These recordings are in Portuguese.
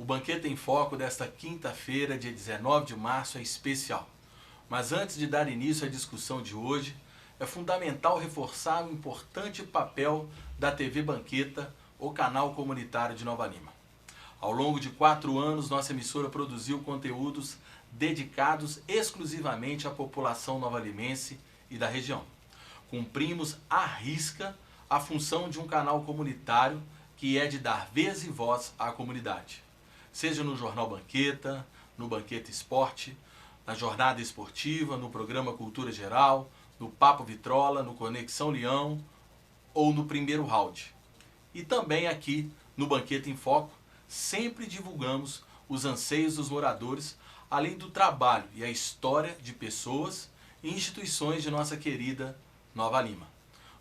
Banqueta em Foco desta quinta-feira, dia 19 de março, é especial. Mas antes de dar início à discussão de hoje, é fundamental reforçar o importante papel da TV Banqueta, o canal comunitário de Nova Lima. Ao longo de 4 anos, nossa emissora produziu conteúdos dedicados exclusivamente à população novalimense e da região. Cumprimos à risca a função de um canal comunitário que é de dar vez e voz à comunidade. Seja no Jornal Banqueta, no Banqueta Esporte, na Jornada Esportiva, no programa Cultura Geral, no Papo Vitrola, no Conexão Leão ou no Primeiro Round. E também aqui no Banqueta em Foco, sempre divulgamos os anseios dos moradores, além do trabalho e a história de pessoas e instituições de nossa querida Nova Lima.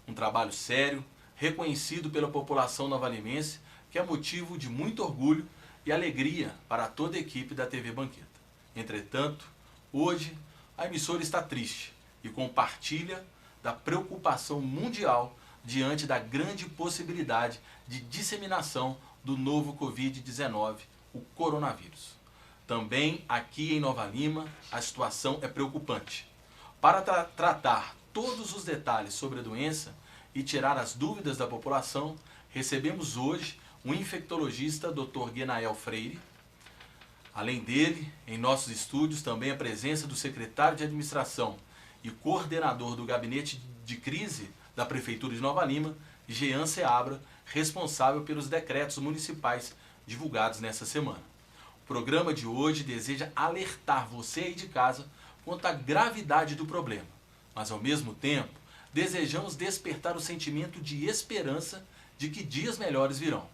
Um trabalho sério, reconhecido pela população novalimense, que é motivo de muito orgulho e alegria para toda a equipe da TV Banqueta. Entretanto, hoje a emissora está triste e compartilha da preocupação mundial diante da grande possibilidade de disseminação do novo Covid-19, o coronavírus. Também aqui em Nova Lima a situação é preocupante. Para tratar todos os detalhes sobre a doença e tirar as dúvidas da população, recebemos hoje o infectologista Dr. Guenael Freire. Além dele, em nossos estúdios também a presença do secretário de Administração e coordenador do Gabinete de Crise da Prefeitura de Nova Lima, Jean Seabra, responsável pelos decretos municipais divulgados nessa semana. O programa de hoje deseja alertar você aí de casa quanto à gravidade do problema, mas ao mesmo tempo desejamos despertar o sentimento de esperança de que dias melhores virão.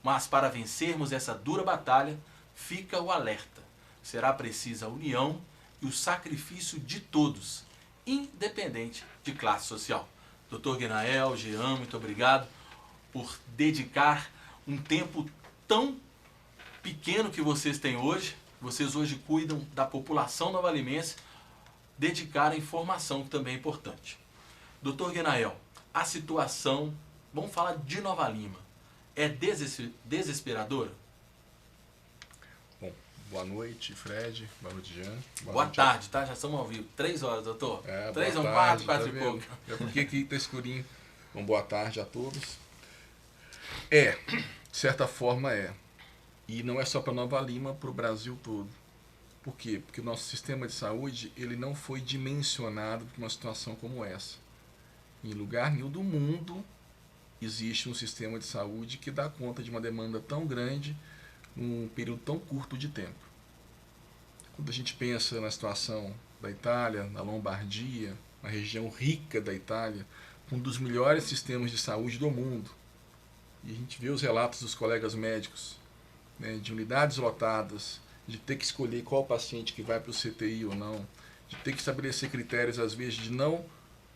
Mas para vencermos essa dura batalha, fica o alerta. Será precisa a união e o sacrifício de todos, independente de classe social. Dr. Guenael, Jean, muito obrigado por dedicar um tempo tão pequeno que vocês têm hoje. Vocês hoje cuidam da população novalimense, dedicar a informação, que também é importante. Dr. Guenael, a situação, vamos falar de Nova Lima, é desesperadora? Bom, boa noite, Fred. Boa noite, Jean. Boa tarde, tá? Já estamos ao vivo. 3 horas, doutor. 3 ou 4, 4 e pouco. É porque aqui tá escurinho. Bom, boa tarde a todos. De certa forma é. E não é só para Nova Lima, para o Brasil todo. Por quê? Porque o nosso sistema de saúde ele não foi dimensionado para uma situação como essa. Em lugar nenhum do mundo existe um sistema de saúde que dá conta de uma demanda tão grande num período tão curto de tempo. Quando a gente pensa na situação da Itália, na Lombardia, uma região rica da Itália, um dos melhores sistemas de saúde do mundo, e a gente vê os relatos dos colegas médicos, né, de unidades lotadas, de ter que escolher qual paciente que vai para o CTI ou não, de ter que estabelecer critérios, às vezes, de não,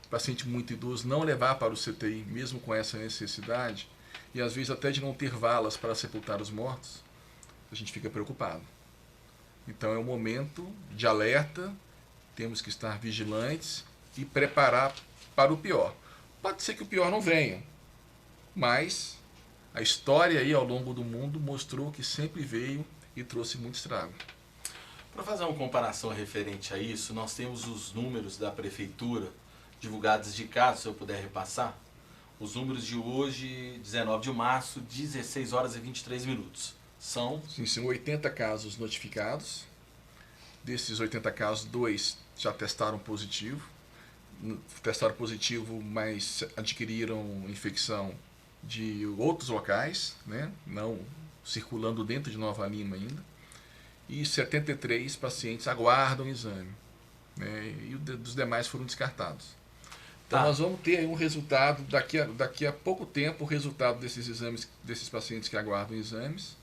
paciente muito idoso, não levar para o CTI, mesmo com essa necessidade, e às vezes até de não ter valas para sepultar os mortos, a gente fica preocupado. Então é um momento de alerta, temos que estar vigilantes e preparar para o pior. Pode ser que o pior não venha, mas a história aí ao longo do mundo mostrou que sempre veio e trouxe muito estrago. Para fazer uma comparação referente a isso, nós temos os números da prefeitura divulgados de casos, se eu puder repassar. Os números de hoje, 19 de março, 16 horas e 23 minutos. São 80 casos notificados. Desses 80 casos, 2 já testaram positivo. Testaram positivo, mas adquiriram infecção de outros locais, né? Não circulando dentro de Nova Lima ainda. E 73 pacientes aguardam exame, né? E os demais foram descartados. Então nós vamos ter aí um resultado, daqui a pouco tempo, o resultado desses exames, desses pacientes que aguardam exames,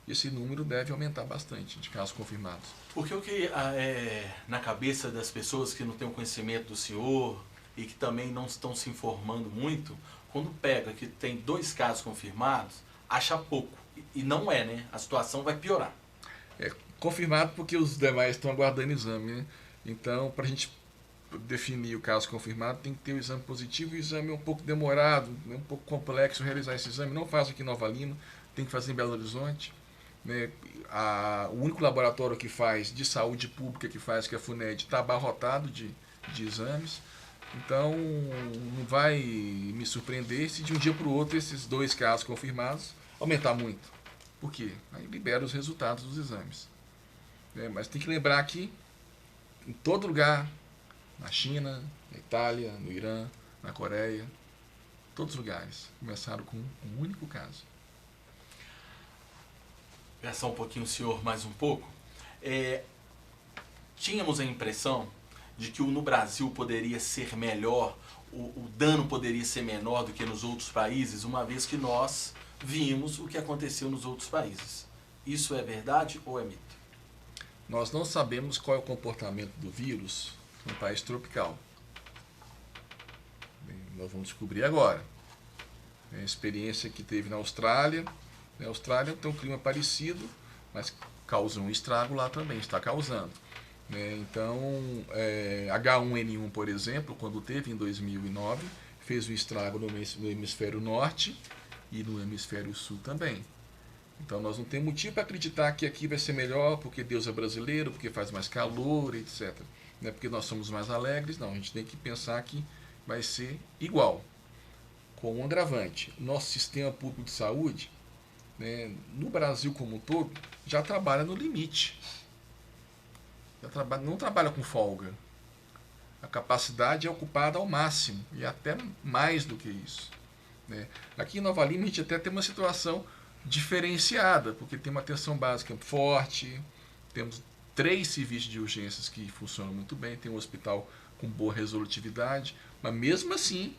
e esse número deve aumentar bastante de casos confirmados. Porque o que é na cabeça das pessoas que não têm o conhecimento do senhor e que também não estão se informando muito, quando pega que tem 2 casos confirmados, acha pouco. E não é, né? A situação vai piorar. É confirmado porque os demais estão aguardando exame, né? Então, para a gente definir o caso confirmado, tem que ter o exame positivo. O exame é um pouco demorado, é um pouco complexo realizar esse exame. Não faz aqui em Nova Lima, tem que fazer em Belo Horizonte. né? O único laboratório que faz de saúde pública que é a FUNED, está abarrotado de exames. Então, não vai me surpreender se de um dia para o outro esses 2 casos confirmados aumentar muito. Por quê? Aí libera os resultados dos exames. Mas tem que lembrar que em todo lugar, na China, na Itália, no Irã, na Coreia, todos os lugares começaram com um único caso. Conversar um pouquinho o senhor mais um pouco. Tínhamos a impressão de que no Brasil poderia ser melhor, o dano poderia ser menor do que nos outros países, uma vez que nós vimos o que aconteceu nos outros países. Isso é verdade ou é mito? Nós não sabemos qual é o comportamento do vírus num país tropical. Nós vamos descobrir agora. A experiência que teve na Austrália. Na Austrália tem um clima parecido, mas causa um estrago lá também, está causando. Então, H1N1, por exemplo, quando teve em 2009, fez um estrago no hemisfério norte e no hemisfério sul também. Então, nós não temos motivo para acreditar que aqui vai ser melhor porque Deus é brasileiro, porque faz mais calor, etc. Não é porque nós somos mais alegres, não. A gente tem que pensar que vai ser igual. Com um agravante, nosso sistema público de saúde, no Brasil como um todo, já trabalha no limite. Não trabalha com folga. A capacidade é ocupada ao máximo, e até mais do que isso. Aqui em Nova Lima a gente até tem uma situação diferenciada, porque tem uma atenção básica forte, temos 3 serviços de urgências que funcionam muito bem, tem um hospital com boa resolutividade, mas mesmo assim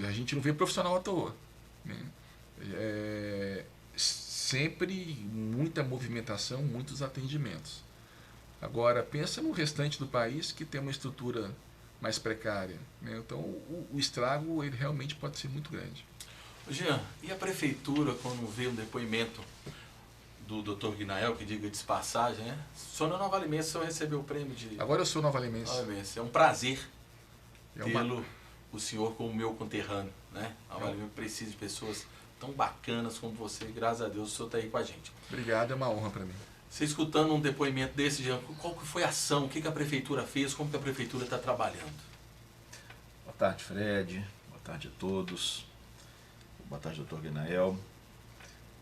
a gente não vê profissional à toa. Sempre muita movimentação, muitos atendimentos. Agora, pensa no restante do país que tem uma estrutura mais precária. Então, o estrago ele realmente pode ser muito grande. Jean, e a prefeitura, quando vê um depoimento do Dr. Guinael, que diga de passagem, né? O senhor não é novalimense, o senhor recebeu o prêmio de... Agora eu sou novalimense. É um prazer tê-lo, o senhor, como meu conterrâneo, né? Nova Lima precisa de pessoas tão bacanas como você, graças a Deus o senhor está aí com a gente. Obrigado, é uma honra para mim. Você escutando um depoimento desse, Jean, qual que foi a ação, o que a prefeitura fez, como que a prefeitura está trabalhando? Boa tarde, Fred. Boa tarde a todos. Boa tarde, doutor Guinael.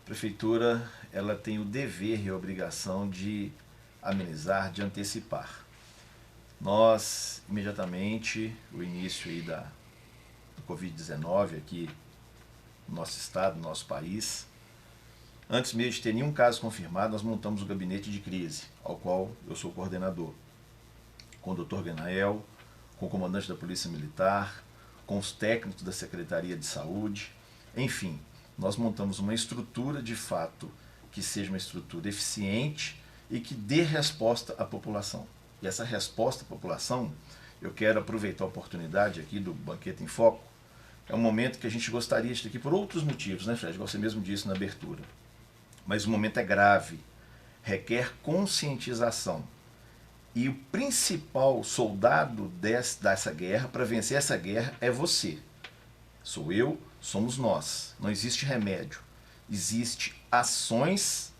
A prefeitura ela tem o dever e a obrigação de amenizar, de antecipar. Nós, imediatamente, o início aí do Covid-19 aqui no nosso estado, no nosso país, antes mesmo de ter nenhum caso confirmado, nós montamos o gabinete de crise, ao qual eu sou coordenador, com o Dr. Guinael, com o comandante da Polícia Militar, com os técnicos da Secretaria de Saúde, enfim, nós montamos uma estrutura de fato que seja uma estrutura eficiente e que dê resposta à população. E essa resposta à população, eu quero aproveitar a oportunidade aqui do Banquete em Foco, é um momento que a gente gostaria de estar aqui por outros motivos, né, Fred? Você mesmo disse na abertura. Mas o momento é grave, requer conscientização. E o principal soldado dessa guerra, para vencer essa guerra, é você. Sou eu, somos nós. Não existe remédio. Existem ações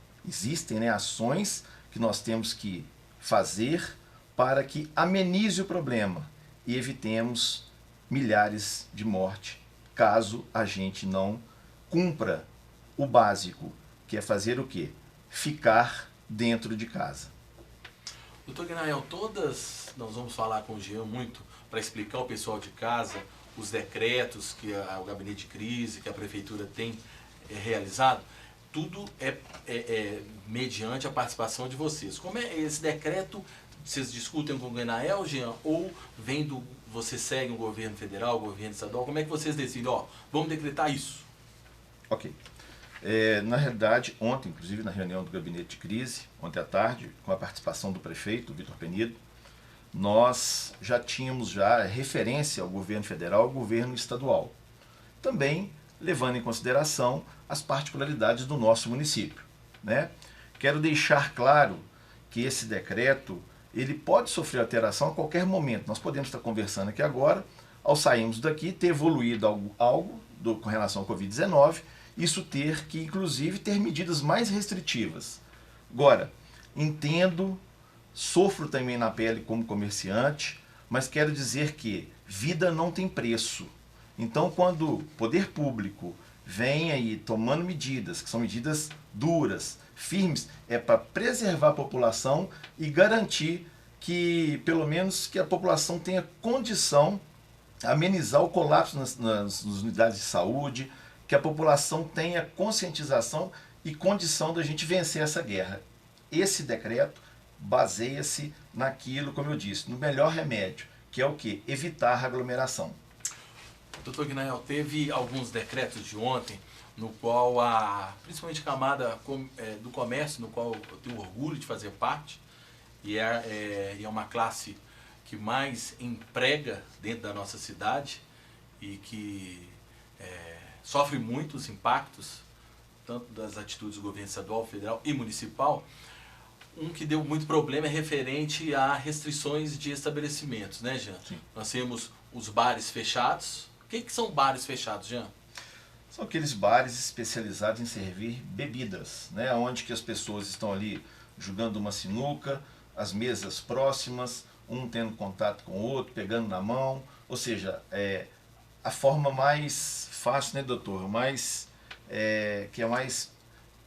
que nós temos que fazer para que amenize o problema e evitemos milhares de mortes, caso a gente não cumpra o básico, que é fazer o quê? Ficar dentro de casa. Doutor Guinael, nós vamos falar com o Jean muito para explicar ao pessoal de casa os decretos que o gabinete de crise, que a prefeitura tem realizado, tudo é mediante a participação de vocês. Como é esse decreto? Vocês discutem com o Guinael, Jean, ou você segue o governo federal, o governo estadual? Como é que vocês decidem? Vamos decretar isso? Ok. Na realidade, ontem, inclusive na reunião do gabinete de crise, ontem à tarde, com a participação do prefeito, Vitor Penido, nós já tínhamos referência ao governo federal e ao governo estadual. Também levando em consideração as particularidades do nosso município, né? Quero deixar claro que esse decreto ele pode sofrer alteração a qualquer momento. Nós podemos estar conversando aqui agora, ao sairmos daqui, ter evoluído algo com relação ao Covid-19 isso ter que, inclusive, ter medidas mais restritivas. Agora, entendo, sofro também na pele como comerciante, mas quero dizer que vida não tem preço. Então, quando o poder público vem aí tomando medidas, que são medidas duras, firmes, é para preservar a população e garantir que, pelo menos, que a população tenha condição, amenizar o colapso nas unidades de saúde, que a população tenha conscientização e condição da gente vencer essa guerra. Esse decreto baseia-se naquilo, como eu disse, no melhor remédio, que é o quê? Evitar a aglomeração. Doutor Guinael, teve alguns decretos de ontem, no qual principalmente a camada do comércio, no qual eu tenho orgulho de fazer parte, e é uma classe que mais emprega dentro da nossa cidade e que sofre muitos impactos, tanto das atitudes do governo estadual, federal e municipal. Um que deu muito problema é referente a restrições de estabelecimentos, né, Jean? Sim. Nós temos os bares fechados. O que são bares fechados, Jean? São aqueles bares especializados em servir bebidas, né? Onde que as pessoas estão ali jogando uma sinuca, as mesas próximas, um tendo contato com o outro, pegando na mão. Ou seja, a forma mais fácil, né, doutor? Que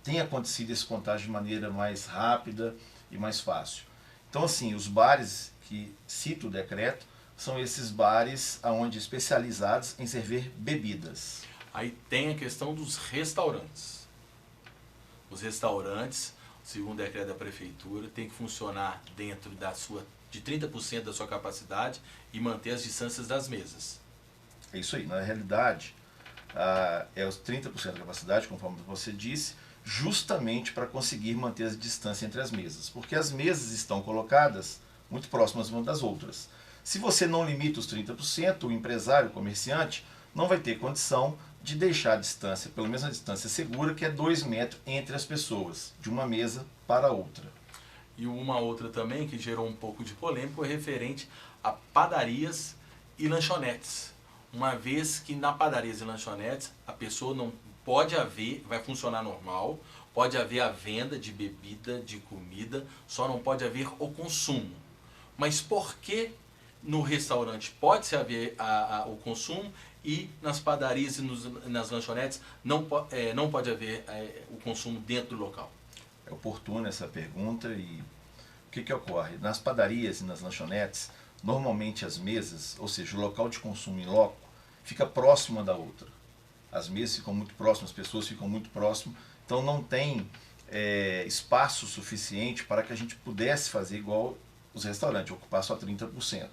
tem acontecido esse contágio de maneira mais rápida e mais fácil. Então, assim, os bares que cita o decreto são esses bares especializados em servir bebidas. Aí tem a questão dos restaurantes. Os restaurantes, segundo o decreto da prefeitura, tem que funcionar dentro de 30% da sua capacidade e manter as distâncias das mesas. É isso aí. Na realidade, é os 30% da capacidade, conforme você disse, justamente para conseguir manter a distância entre as mesas. Porque as mesas estão colocadas muito próximas umas das outras. Se você não limita os 30%, o empresário, o comerciante, não vai ter condição de deixar a distância, pelo menos a distância segura, que é 2 metros entre as pessoas, de uma mesa para outra. E uma outra também que gerou um pouco de polêmica é referente a padarias e lanchonetes. Uma vez que na padarias e lanchonetes a pessoa não pode haver, vai funcionar normal, pode haver a venda de bebida, de comida, só não pode haver o consumo. Mas por que no restaurante pode-se haver o consumo e nas padarias e nas lanchonetes não pode haver o consumo dentro do local? É oportuna essa pergunta e o que ocorre? Nas padarias e nas lanchonetes, normalmente as mesas, ou seja, o local de consumo em loco, fica próximo uma da outra. As mesas ficam muito próximas, as pessoas ficam muito próximas, então não tem espaço suficiente para que a gente pudesse fazer igual os restaurantes, ocupar só 30%.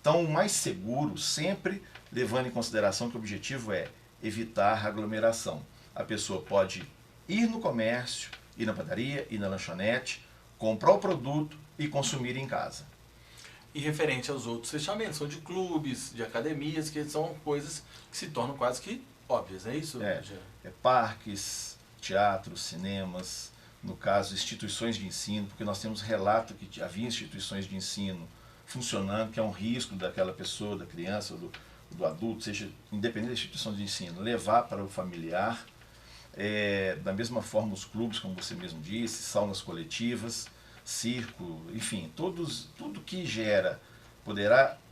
Então, o mais seguro, sempre levando em consideração que o objetivo é evitar a aglomeração. A pessoa pode ir no comércio, ir na padaria, ir na lanchonete, comprar o produto e consumir em casa. E referente aos outros fechamentos, são de clubes, de academias, que são coisas que se tornam quase que óbvias, é isso? Parques, teatros, cinemas, no caso, instituições de ensino, porque nós temos relato que havia instituições de ensino funcionando, que é um risco daquela pessoa, da criança ou do adulto, seja independente da instituição de ensino, levar para o familiar. Da mesma forma os clubes, como você mesmo disse, saunas coletivas, circo, enfim, tudo que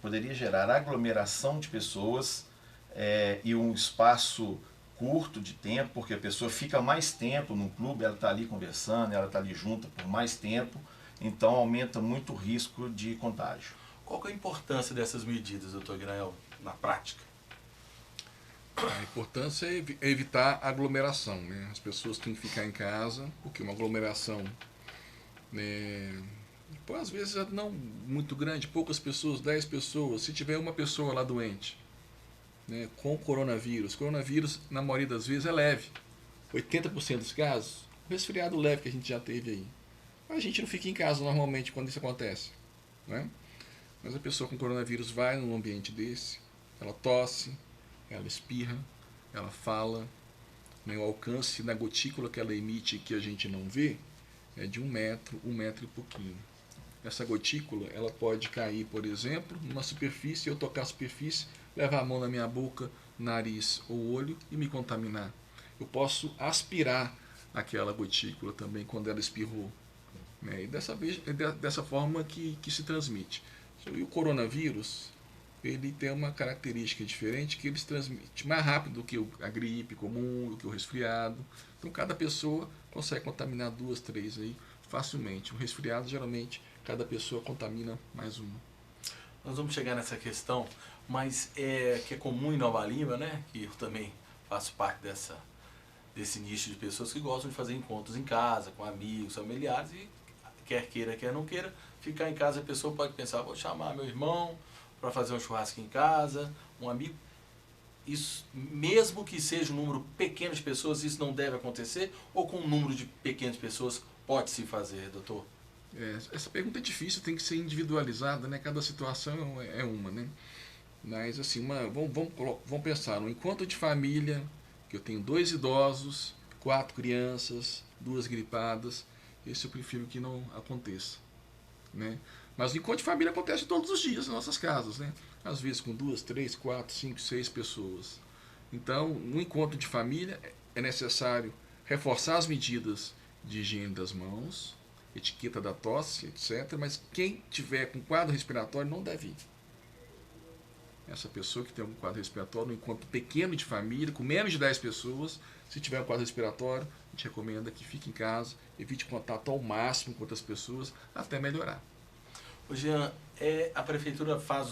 poderia gerar aglomeração de pessoas e um espaço curto de tempo, porque a pessoa fica mais tempo no clube, ela está ali conversando, ela está ali junta por mais tempo, então aumenta muito o risco de contágio. Qual que é a importância dessas medidas, doutor Guinael, na prática? A importância é evitar a aglomeração, né? As pessoas têm que ficar em casa, porque uma aglomeração, né, às vezes não muito grande, poucas pessoas, 10 pessoas, se tiver uma pessoa lá doente, né, com coronavírus, na maioria das vezes é leve, 80% dos casos, o resfriado leve que a gente já teve aí. A gente não fica em casa normalmente quando isso acontece, né? Mas a pessoa com coronavírus vai num ambiente desse, ela tosse, ela espirra, ela fala, né, o alcance da gotícula que ela emite que a gente não vê é de 1 metro e pouquinho. Essa gotícula ela pode cair, por exemplo, numa superfície, eu tocar a superfície, levar a mão na minha boca, nariz ou olho e me contaminar. eu posso aspirar aquela gotícula também quando ela espirrou. Né? E dessa forma que se transmite. E o coronavírus, ele tem uma característica diferente, que ele se transmite mais rápido do que a gripe comum, do que o resfriado. Então cada pessoa consegue contaminar 2, 3 aí facilmente. O resfriado, geralmente, cada pessoa contamina mais uma. Nós vamos chegar nessa questão, mas que é comum em Nova Lima, né? Que eu também faço parte desse nicho de pessoas que gostam de fazer encontros em casa, com amigos, familiares, e quer queira, quer não queira, ficar em casa, a pessoa pode pensar, vou chamar meu irmão para fazer um churrasco em casa, um amigo. Isso, mesmo que seja um número pequeno de pessoas, isso não deve acontecer? Ou com um número de pequenas pessoas pode-se fazer, doutor? Essa pergunta é difícil, tem que ser individualizada, né? Cada situação é uma, né? Mas assim, vamos pensar, um encontro de família, que eu tenho 2 idosos, 4 crianças, 2 gripadas, esse eu prefiro que não aconteça, né? Mas o encontro de família acontece todos os dias nas nossas casas, né? Às vezes com 2, 3, 4, 5, 6 pessoas. Então, no encontro de família é necessário reforçar as medidas de higiene das mãos, etiqueta da tosse, etc. Mas quem tiver com quadro respiratório não deve ir. Essa pessoa que tem algum quadro respiratório, um encontro pequeno de família, com menos de 10 pessoas, se tiver um quadro respiratório, a gente recomenda que fique em casa, evite contato ao máximo com outras pessoas, até melhorar. Ô Jean, a prefeitura faz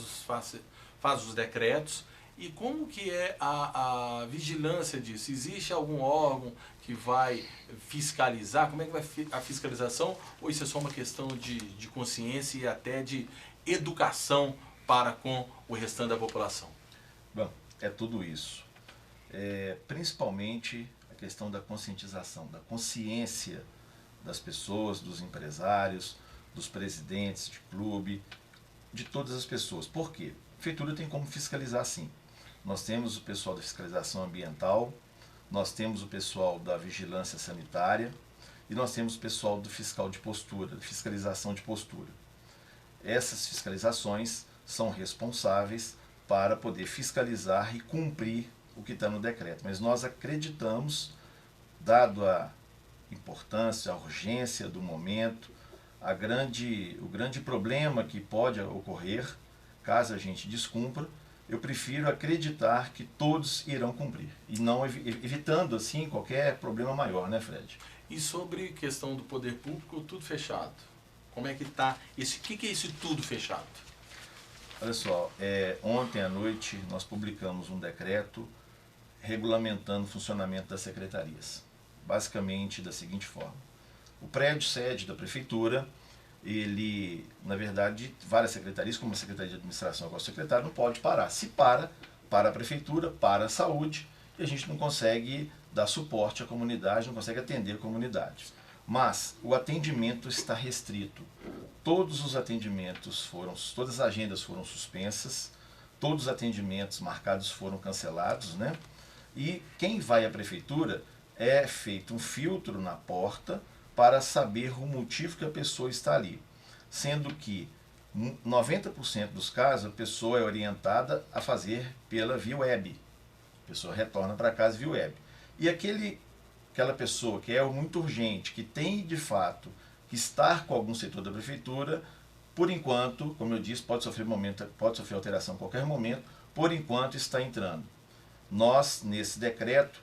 os decretos, e como que é a vigilância disso? Existe algum órgão que vai fiscalizar? Como é que vai a fiscalização? Ou isso é só uma questão de consciência e até de educação para com o restante da população? Bom, é tudo isso. Principalmente a questão da conscientização, da consciência das pessoas, dos empresários, dos presidentes de clube, de todas as pessoas. Por quê? A prefeitura tem como fiscalizar sim. Nós temos o pessoal da fiscalização ambiental, nós temos o pessoal da vigilância sanitária e nós temos o pessoal do fiscal de postura, fiscalização de postura. Essas fiscalizações são responsáveis para poder fiscalizar e cumprir o que está no decreto. Mas nós acreditamos, dado a importância, a urgência do momento, o grande problema que pode ocorrer caso a gente descumpra, eu prefiro acreditar que todos irão cumprir, e não evitando assim qualquer problema maior, né, Fred? E sobre questão do poder público, tudo fechado. Como é que está? O que é esse tudo fechado? Olha só, ontem à noite nós publicamos um decreto regulamentando o funcionamento das secretarias. Basicamente da seguinte forma: o prédio sede da prefeitura, ele, na verdade, várias secretarias, como a Secretaria de Administração, agora o secretário não pode parar. Se para a prefeitura, para a saúde, e a gente não consegue dar suporte à comunidade, não consegue atender a comunidade. Mas o atendimento está restrito. Todos os atendimentos todas as agendas foram suspensas, todos os atendimentos marcados foram cancelados, né? E quem vai à prefeitura é feito um filtro na porta para saber o motivo que a pessoa está ali. Sendo que 90% dos casos a pessoa é orientada a fazer pela via web. A pessoa retorna para casa via web. E aquela pessoa que é muito urgente, que tem de fato que estar com algum setor da prefeitura, por enquanto, como eu disse, pode sofrer alteração a qualquer momento, por enquanto está entrando. Nós, nesse decreto,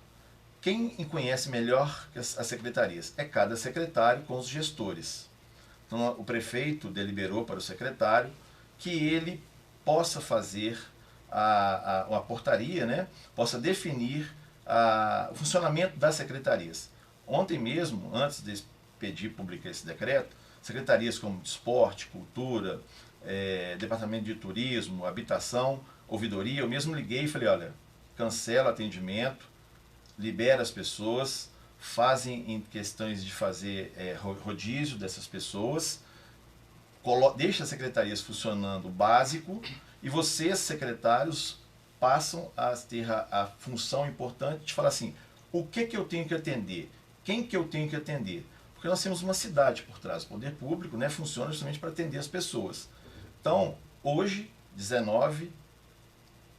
quem conhece melhor as secretarias? É cada secretário com os gestores. Então, o prefeito deliberou para o secretário que ele possa fazer uma portaria, né? Possa definir o funcionamento das secretarias. Ontem mesmo, antes de pedir publicar esse decreto, secretarias como de esporte, cultura, departamento de turismo, habitação, ouvidoria, eu mesmo liguei e falei, olha, cancela atendimento, libera as pessoas, fazem em questões de fazer rodízio dessas pessoas, deixa as secretarias funcionando básico e vocês, secretários, passam a ter a função importante de falar assim, o que eu tenho que atender? Quem que eu tenho que atender? Porque nós temos uma cidade por trás. O poder público, né, funciona justamente para atender as pessoas. Então, hoje, 19,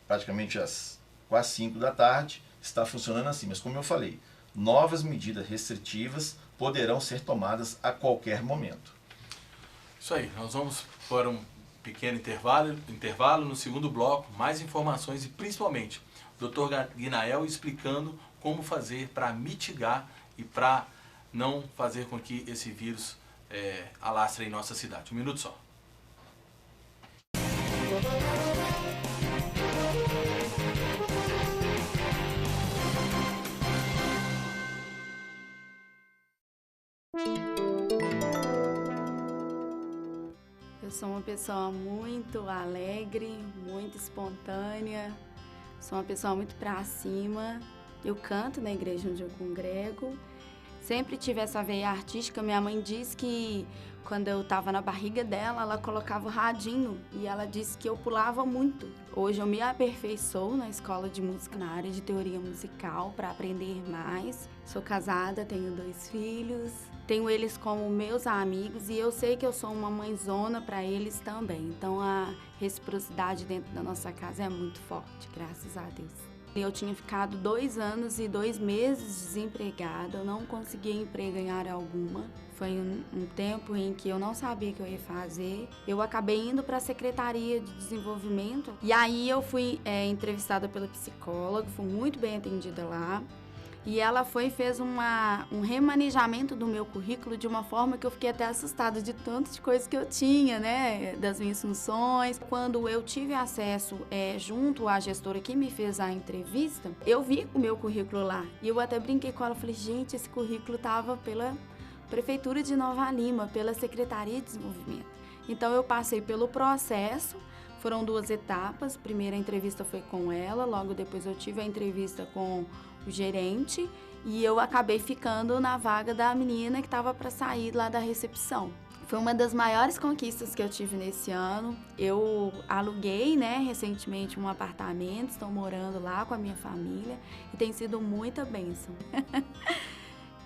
praticamente às quase 5 da tarde, está funcionando assim. Mas como eu falei, novas medidas restritivas poderão ser tomadas a qualquer momento. Isso aí, nós vamos para um pequeno intervalo. No segundo bloco, mais informações e principalmente o Dr. Guinael explicando como fazer para mitigar e para não fazer com que esse vírus alastre em nossa cidade. Um minuto só. Eu sou uma pessoa muito alegre, muito espontânea, sou uma pessoa muito pra cima. Eu canto na igreja onde eu congrego. Sempre tive essa veia artística. Minha mãe diz que quando eu estava na barriga dela, ela colocava o radinho e ela disse que eu pulava muito. Hoje eu me aperfeiçoo na escola de música na área de teoria musical para aprender mais. Sou casada, tenho 2 filhos, tenho eles como meus amigos e eu sei que eu sou uma mãezona para eles também. Então a reciprocidade dentro da nossa casa é muito forte, graças a Deus. Eu tinha ficado 2 anos e 2 meses desempregada, eu não conseguia emprego em área alguma. Foi um tempo em que eu não sabia o que eu ia fazer. Eu acabei indo para a Secretaria de Desenvolvimento e aí eu fui entrevistada pela psicóloga, fui muito bem atendida lá. E ela fez um remanejamento do meu currículo de uma forma que eu fiquei até assustada de tantas coisas que eu tinha, né, das minhas funções. Quando eu tive acesso junto à gestora que me fez a entrevista, eu vi o meu currículo lá. E eu até brinquei com ela, falei, gente, esse currículo estava pela Prefeitura de Nova Lima, pela Secretaria de Desenvolvimento. Então eu passei pelo processo, foram 2 etapas. A primeira entrevista foi com ela, logo depois eu tive a entrevista com o gerente e eu acabei ficando na vaga da menina que estava para sair lá da recepção. Foi uma das maiores conquistas que eu tive nesse ano. Eu aluguei, recentemente um apartamento, estou morando lá com a minha família e tem sido muita bênção.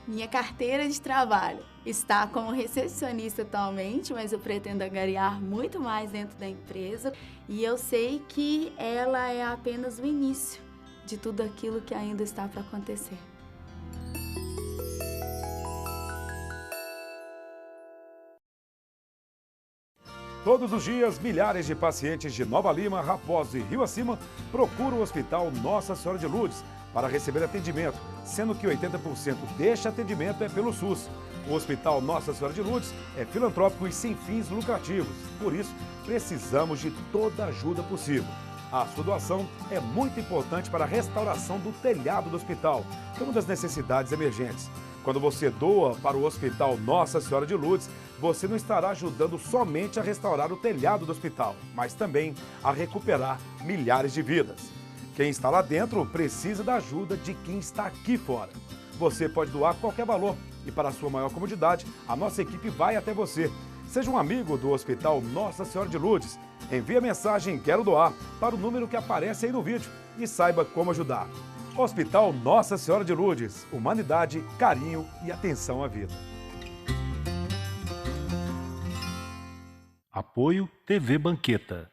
Minha carteira de trabalho está como recepcionista atualmente, mas eu pretendo angariar muito mais dentro da empresa e eu sei que ela é apenas o início de tudo aquilo que ainda está para acontecer. Todos os dias, milhares de pacientes de Nova Lima, Raposo e Rio Acima procuram o Hospital Nossa Senhora de Lourdes para receber atendimento, sendo que 80% deste atendimento é pelo SUS. O Hospital Nossa Senhora de Lourdes é filantrópico e sem fins lucrativos, por isso precisamos de toda a ajuda possível. A sua doação é muito importante para a restauração do telhado do hospital, que é uma das necessidades emergentes. Quando você doa para o Hospital Nossa Senhora de Lourdes, você não estará ajudando somente a restaurar o telhado do hospital, mas também a recuperar milhares de vidas. Quem está lá dentro precisa da ajuda de quem está aqui fora. Você pode doar qualquer valor e, para a sua maior comodidade, a nossa equipe vai até você. Seja um amigo do Hospital Nossa Senhora de Lourdes. Envie a mensagem Quero Doar para o número que aparece aí no vídeo e saiba como ajudar. Hospital Nossa Senhora de Lourdes. Humanidade, carinho e atenção à vida. Apoio TV Banqueta.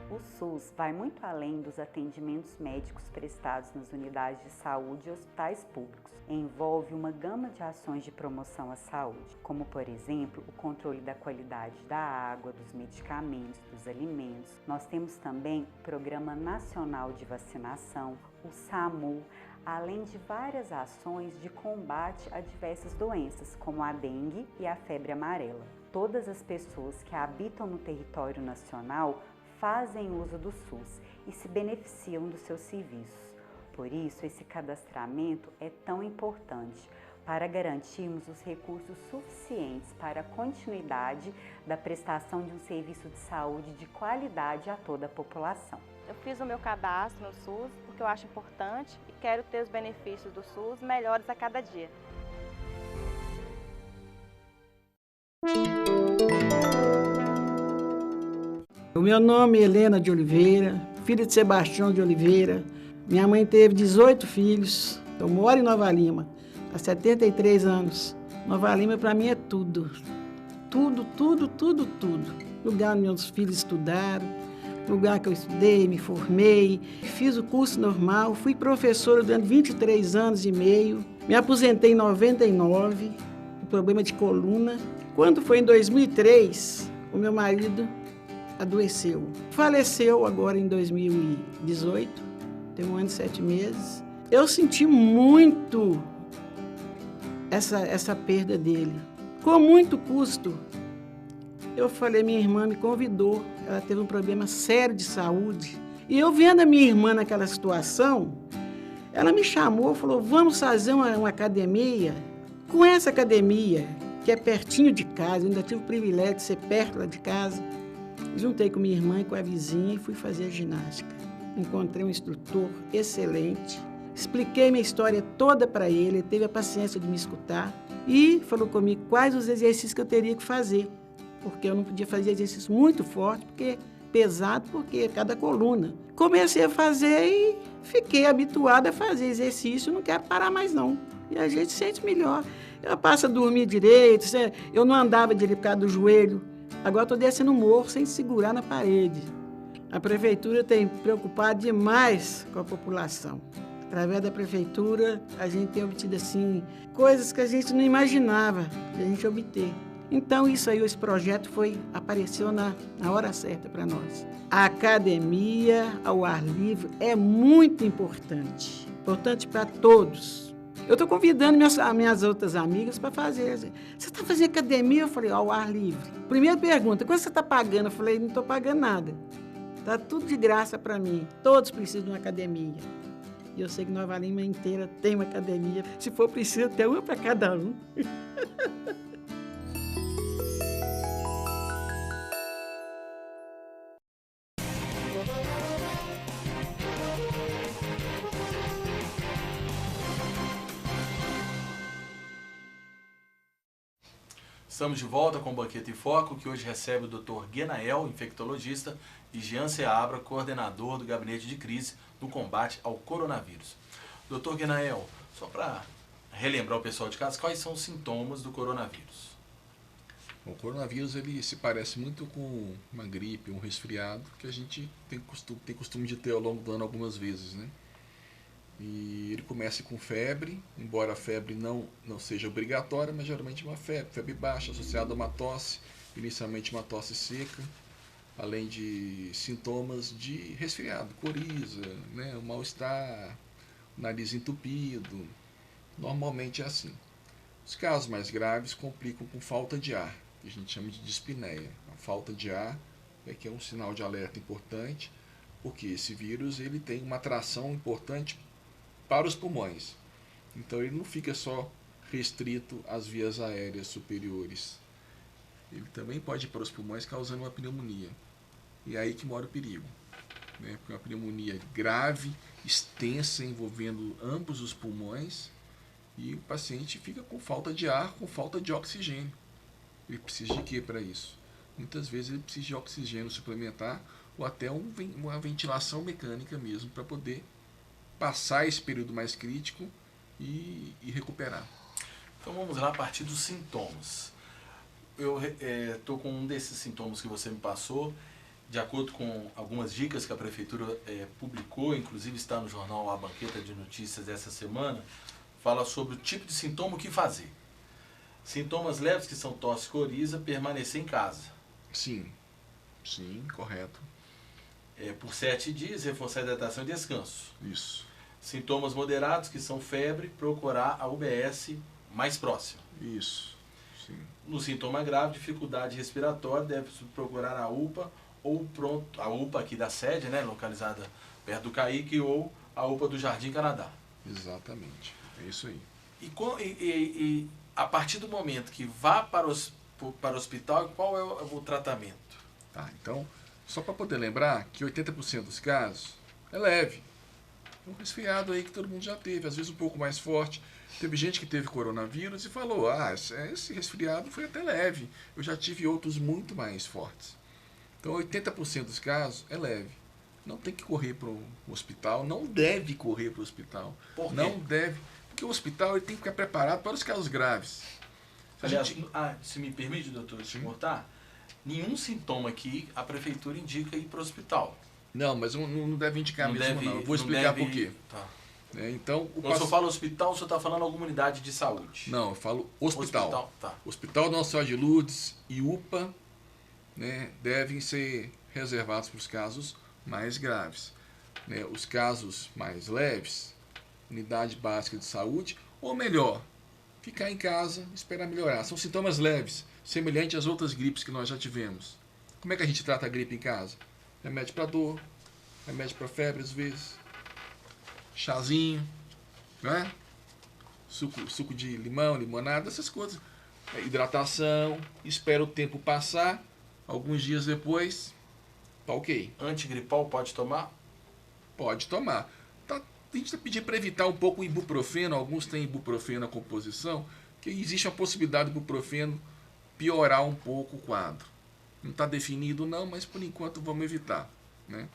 O SUS vai muito além dos atendimentos médicos prestados nas unidades de saúde e hospitais públicos. Envolve uma gama de ações de promoção à saúde, como, por exemplo, o controle da qualidade da água, dos medicamentos, dos alimentos. Nós temos também o Programa Nacional de Vacinação, o SAMU, além de várias ações de combate a diversas doenças, como a dengue e a febre amarela. Todas as pessoas que habitam no território nacional fazem uso do SUS e se beneficiam dos seus serviços. Por isso, esse cadastramento é tão importante para garantirmos os recursos suficientes para a continuidade da prestação de um serviço de saúde de qualidade a toda a população. Eu fiz o meu cadastro no SUS porque eu acho importante e quero ter os benefícios do SUS melhores a cada dia. O meu nome é Helena de Oliveira, filha de Sebastião de Oliveira. Minha mãe teve 18 filhos. Eu moro em Nova Lima há 73 anos. Nova Lima para mim é tudo. Tudo, tudo, tudo, tudo. Lugar onde meus filhos estudaram, lugar que eu estudei, me formei, fiz o curso normal, fui professora durante 23 anos e meio, me aposentei em 99, com problema de coluna. Quando foi em 2003, o meu marido adoeceu. Faleceu agora em 2018, tem 1 ano e 7 meses. Eu senti muito essa perda dele. Com muito custo, eu falei, minha irmã me convidou, ela teve um problema sério de saúde. E eu vendo a minha irmã naquela situação, ela me chamou, falou, vamos fazer uma academia. Com essa academia, que é pertinho de casa, eu ainda tive o privilégio de ser perto lá de casa, juntei com minha irmã e com a vizinha e fui fazer ginástica. Encontrei um instrutor excelente, expliquei minha história toda para ele teve a paciência de me escutar e falou comigo quais os exercícios que eu teria que fazer, porque eu não podia fazer exercício muito forte, porque pesado, porque cada coluna. Comecei a fazer e fiquei habituada a fazer exercício, não quero parar mais não. E a gente sente melhor. Eu passo a dormir direito, eu não andava direito por causa do joelho, agora estou descendo o morro sem segurar na parede. A prefeitura tem preocupado demais com a população. Através da prefeitura, a gente tem obtido assim, coisas que a gente não imaginava de a gente obter. Então, isso aí, esse projeto apareceu na hora certa para nós. A academia ao ar livre é muito importante para todos. Eu estou convidando minhas outras amigas para fazer. Você está fazendo academia? Eu falei, ao ar livre. Primeira pergunta, quanto você está pagando? Eu falei, não estou pagando nada. Está tudo de graça para mim. Todos precisam de uma academia. E eu sei que Nova Lima inteira tem uma academia. Se for preciso, até uma para cada um. Estamos de volta com o Banqueta em Foco, que hoje recebe o Dr. Genael, infectologista, e Jean Seabra, coordenador do Gabinete de Crise no combate ao coronavírus. Dr. Genael, só para relembrar o pessoal de casa, quais são os sintomas do coronavírus? O coronavírus ele se parece muito com uma gripe, um resfriado, que a gente tem costume de ter ao longo do ano algumas vezes, né? E ele começa com febre, embora a febre não seja obrigatória, mas geralmente uma febre baixa, associada a uma tosse, inicialmente uma tosse seca, além de sintomas de resfriado, coriza, né, um mal-estar, nariz entupido, normalmente é assim. Os casos mais graves complicam com falta de ar, que a gente chama de dispneia. A falta de ar é que é um sinal de alerta importante, porque esse vírus ele tem uma atração importante para os pulmões. Então ele não fica só restrito às vias aéreas superiores. Ele também pode ir para os pulmões causando uma pneumonia. E é aí que mora o perigo, né? Porque uma pneumonia grave, extensa, envolvendo ambos os pulmões, e o paciente fica com falta de ar, com falta de oxigênio. Ele precisa de quê para isso? Muitas vezes ele precisa de oxigênio suplementar ou até uma ventilação mecânica mesmo para poder passar esse período mais crítico e recuperar. Então vamos lá a partir dos sintomas. Eu estou com um desses sintomas que você me passou, de acordo com algumas dicas que a Prefeitura publicou, inclusive está no jornal A Banqueta de Notícias dessa semana, fala sobre o tipo de sintoma, o que fazer. Sintomas leves, que são tosse e coriza, permanecer em casa. Sim, correto. Por 7 dias, reforçar a hidratação e descanso. Isso. Sintomas moderados, que são febre, procurar a UBS mais próxima. Isso, sim. No sintoma grave, dificuldade respiratória, deve procurar a UPA, ou a UPA aqui da sede, né, localizada perto do CAIC, ou a UPA do Jardim Canadá. Exatamente, é isso aí. E a partir do momento que vá para o hospital, qual é o tratamento? Tá, então, só para poder lembrar que 80% dos casos é leve. Um resfriado aí que todo mundo já teve, às vezes um pouco mais forte. Teve gente que teve coronavírus e falou, esse resfriado foi até leve, eu já tive outros muito mais fortes. Então 80% dos casos é leve. Não tem que correr para o hospital, não deve correr para o hospital. Por quê? Não deve, porque o hospital ele tem que ficar preparado para os casos graves. Aliás, se me permite, doutor, te cortar, nenhum sintoma aqui a prefeitura indica ir para o hospital. Não, mas não deve indicar Não mesmo, deve- não. Eu vou não explicar deve- por quê. Tá. Então, o Quando o senhor paci- fala hospital, o senhor está falando alguma unidade de saúde? Não, eu falo hospital. Tá. Hospital Nossa Senhora de Lourdes e UPA, né, devem ser reservados para os casos mais graves. Né? Os casos mais leves, unidade básica de saúde, ou melhor, ficar em casa, esperar melhorar. São sintomas leves, semelhantes às outras gripes que nós já tivemos. Como é que a gente trata a gripe em casa? Remédio para dor, remédio para febre às vezes, chazinho, né? Suco de limão, limonada, essas coisas. Hidratação, espera o tempo passar, alguns dias depois, tá ok. Antigripal pode tomar? Pode tomar. Tá, a gente pedir para evitar um pouco o ibuprofeno, alguns têm ibuprofeno na composição, que existe a possibilidade do ibuprofeno piorar um pouco o quadro. Não está definido não, mas por enquanto vamos evitar, né?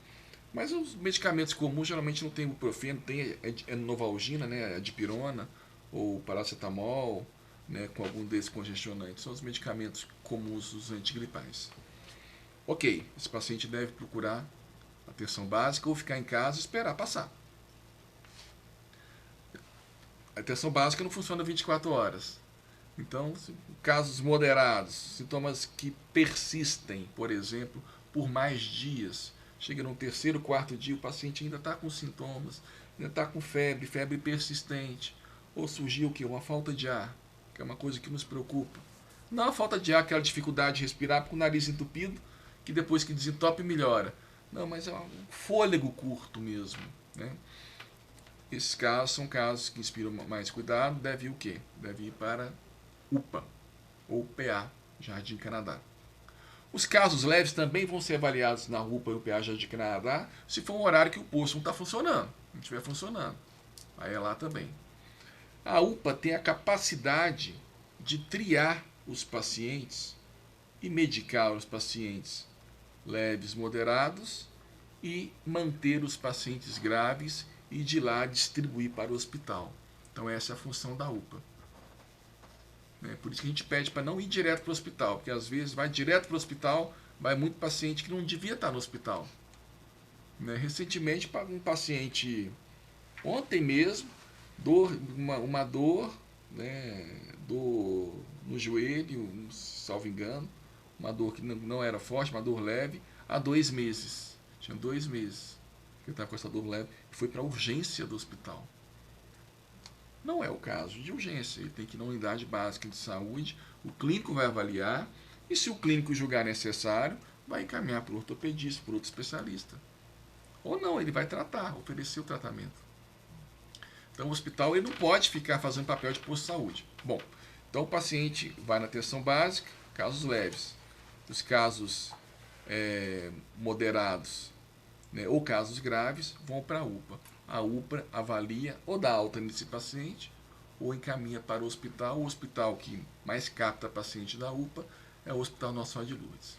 Mas os medicamentos comuns geralmente não tem ibuprofeno, tem Novalgina, né, a dipirona ou paracetamol, né, com algum desses congestionantes. São os medicamentos comuns dos antigripais. Ok, esse paciente deve procurar atenção básica ou ficar em casa e esperar passar. A atenção básica não funciona 24 horas. Então, casos moderados, sintomas que persistem, por exemplo, por mais dias, chega no terceiro, quarto dia, o paciente ainda está com sintomas, ainda está com febre, febre persistente, ou surgiu o quê? Uma falta de ar, que é uma coisa que nos preocupa. Não a falta de ar, aquela dificuldade de respirar com o nariz entupido, que depois que desentope melhora. Não, mas é um fôlego curto mesmo, né? Esses casos são casos que inspiram mais cuidado, deve ir o quê? Deve ir para UPA ou PA, Jardim Canadá. Os casos leves também vão ser avaliados na UPA e o PA Jardim Canadá, se for um horário que o posto não está funcionando, não estiver funcionando. Aí é lá também. A UPA tem a capacidade de triar os pacientes e medicar os pacientes leves, moderados e manter os pacientes graves e de lá distribuir para o hospital. Então essa é a função da UPA. Por isso que a gente pede para não ir direto para o hospital, porque às vezes vai direto para o hospital, vai muito paciente que não devia estar no hospital. Recentemente, um paciente, ontem mesmo, uma dor, dor no joelho, salvo engano, uma dor que não era forte, uma dor leve, há 2 meses. Tinha 2 meses que ele estava com essa dor leve e foi para a urgência do hospital. Não é o caso de urgência, ele tem que ir na unidade básica de saúde, o clínico vai avaliar e se o clínico julgar necessário, vai encaminhar para o ortopedista, para outro especialista. Ou não, ele vai tratar, oferecer o tratamento. Então o hospital ele não pode ficar fazendo papel de posto de saúde. Bom, então o paciente vai na atenção básica, casos leves. Os casos moderados, ou casos graves vão para a UPA. A UPA avalia ou dá alta nesse paciente ou encaminha para o hospital que mais capta paciente da UPA é o Hospital Nossa Senhora de Lourdes.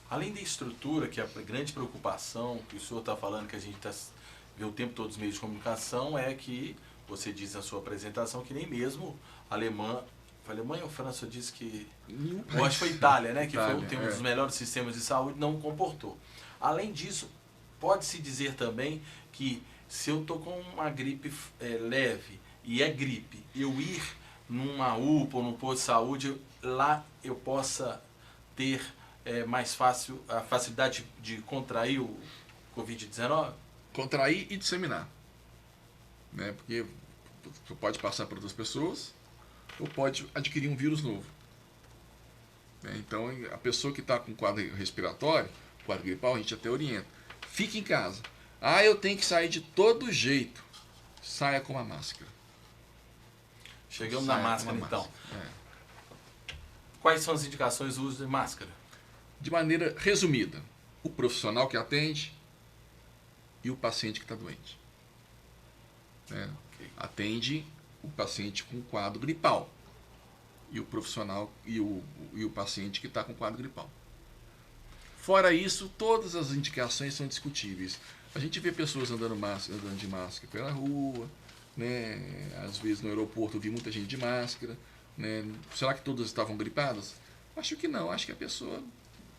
Além da estrutura, que é a grande preocupação que o senhor está falando, que a gente vê o tempo todo os meios de comunicação, é que você diz na sua apresentação que nem mesmo a Alemanha ou França disse que... Eu acho que foi Itália, né? Itália, tem um dos melhores sistemas de saúde, não comportou. Além disso, pode-se dizer também que se eu estou com uma gripe leve e é gripe, eu ir numa UPA ou num posto de saúde, lá eu possa ter mais fácil a facilidade de contrair o Covid-19? Contrair e disseminar. Porque você pode passar para outras pessoas ou pode adquirir um vírus novo. Então, a pessoa que está com quadro respiratório, quadro gripal, a gente até orienta. Fique em casa. Eu tenho que sair de todo jeito. Saia com a máscara. Chegamos na máscara, então. Quais são as indicações do uso de máscara? De maneira resumida, o profissional que atende e o paciente que está doente. Okay. Atende o paciente com quadro gripal e o profissional e o paciente que está com quadro gripal. Fora isso, todas as indicações são discutíveis. A gente vê pessoas andando de máscara pela rua, às vezes no aeroporto eu vi muita gente de máscara. Será que todas estavam gripadas? Acho que não, acho que a pessoa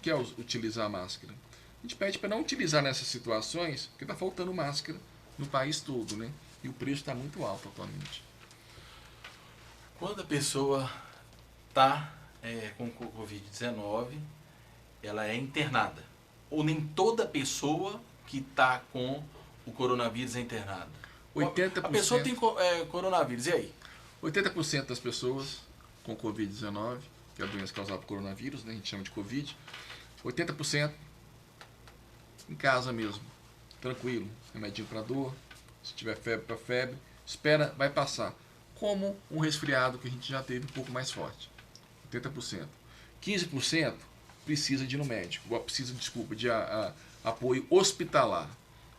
quer utilizar a máscara. A gente pede para não utilizar nessas situações, porque está faltando máscara no país todo, né? E o preço está muito alto atualmente. Quando a pessoa está com Covid-19, ela é internada. Ou nem toda pessoa que está com o coronavírus é internada. 80%, a pessoa tem coronavírus, e aí? 80% das pessoas com Covid-19, que é a doença causada por coronavírus, né? A gente chama de Covid, 80% em casa mesmo, tranquilo, remedinho para dor, se tiver febre para febre, espera, vai passar. Como um resfriado que a gente já teve um pouco mais forte. 80%. 15% precisa de ir no médico, precisa, de apoio hospitalar.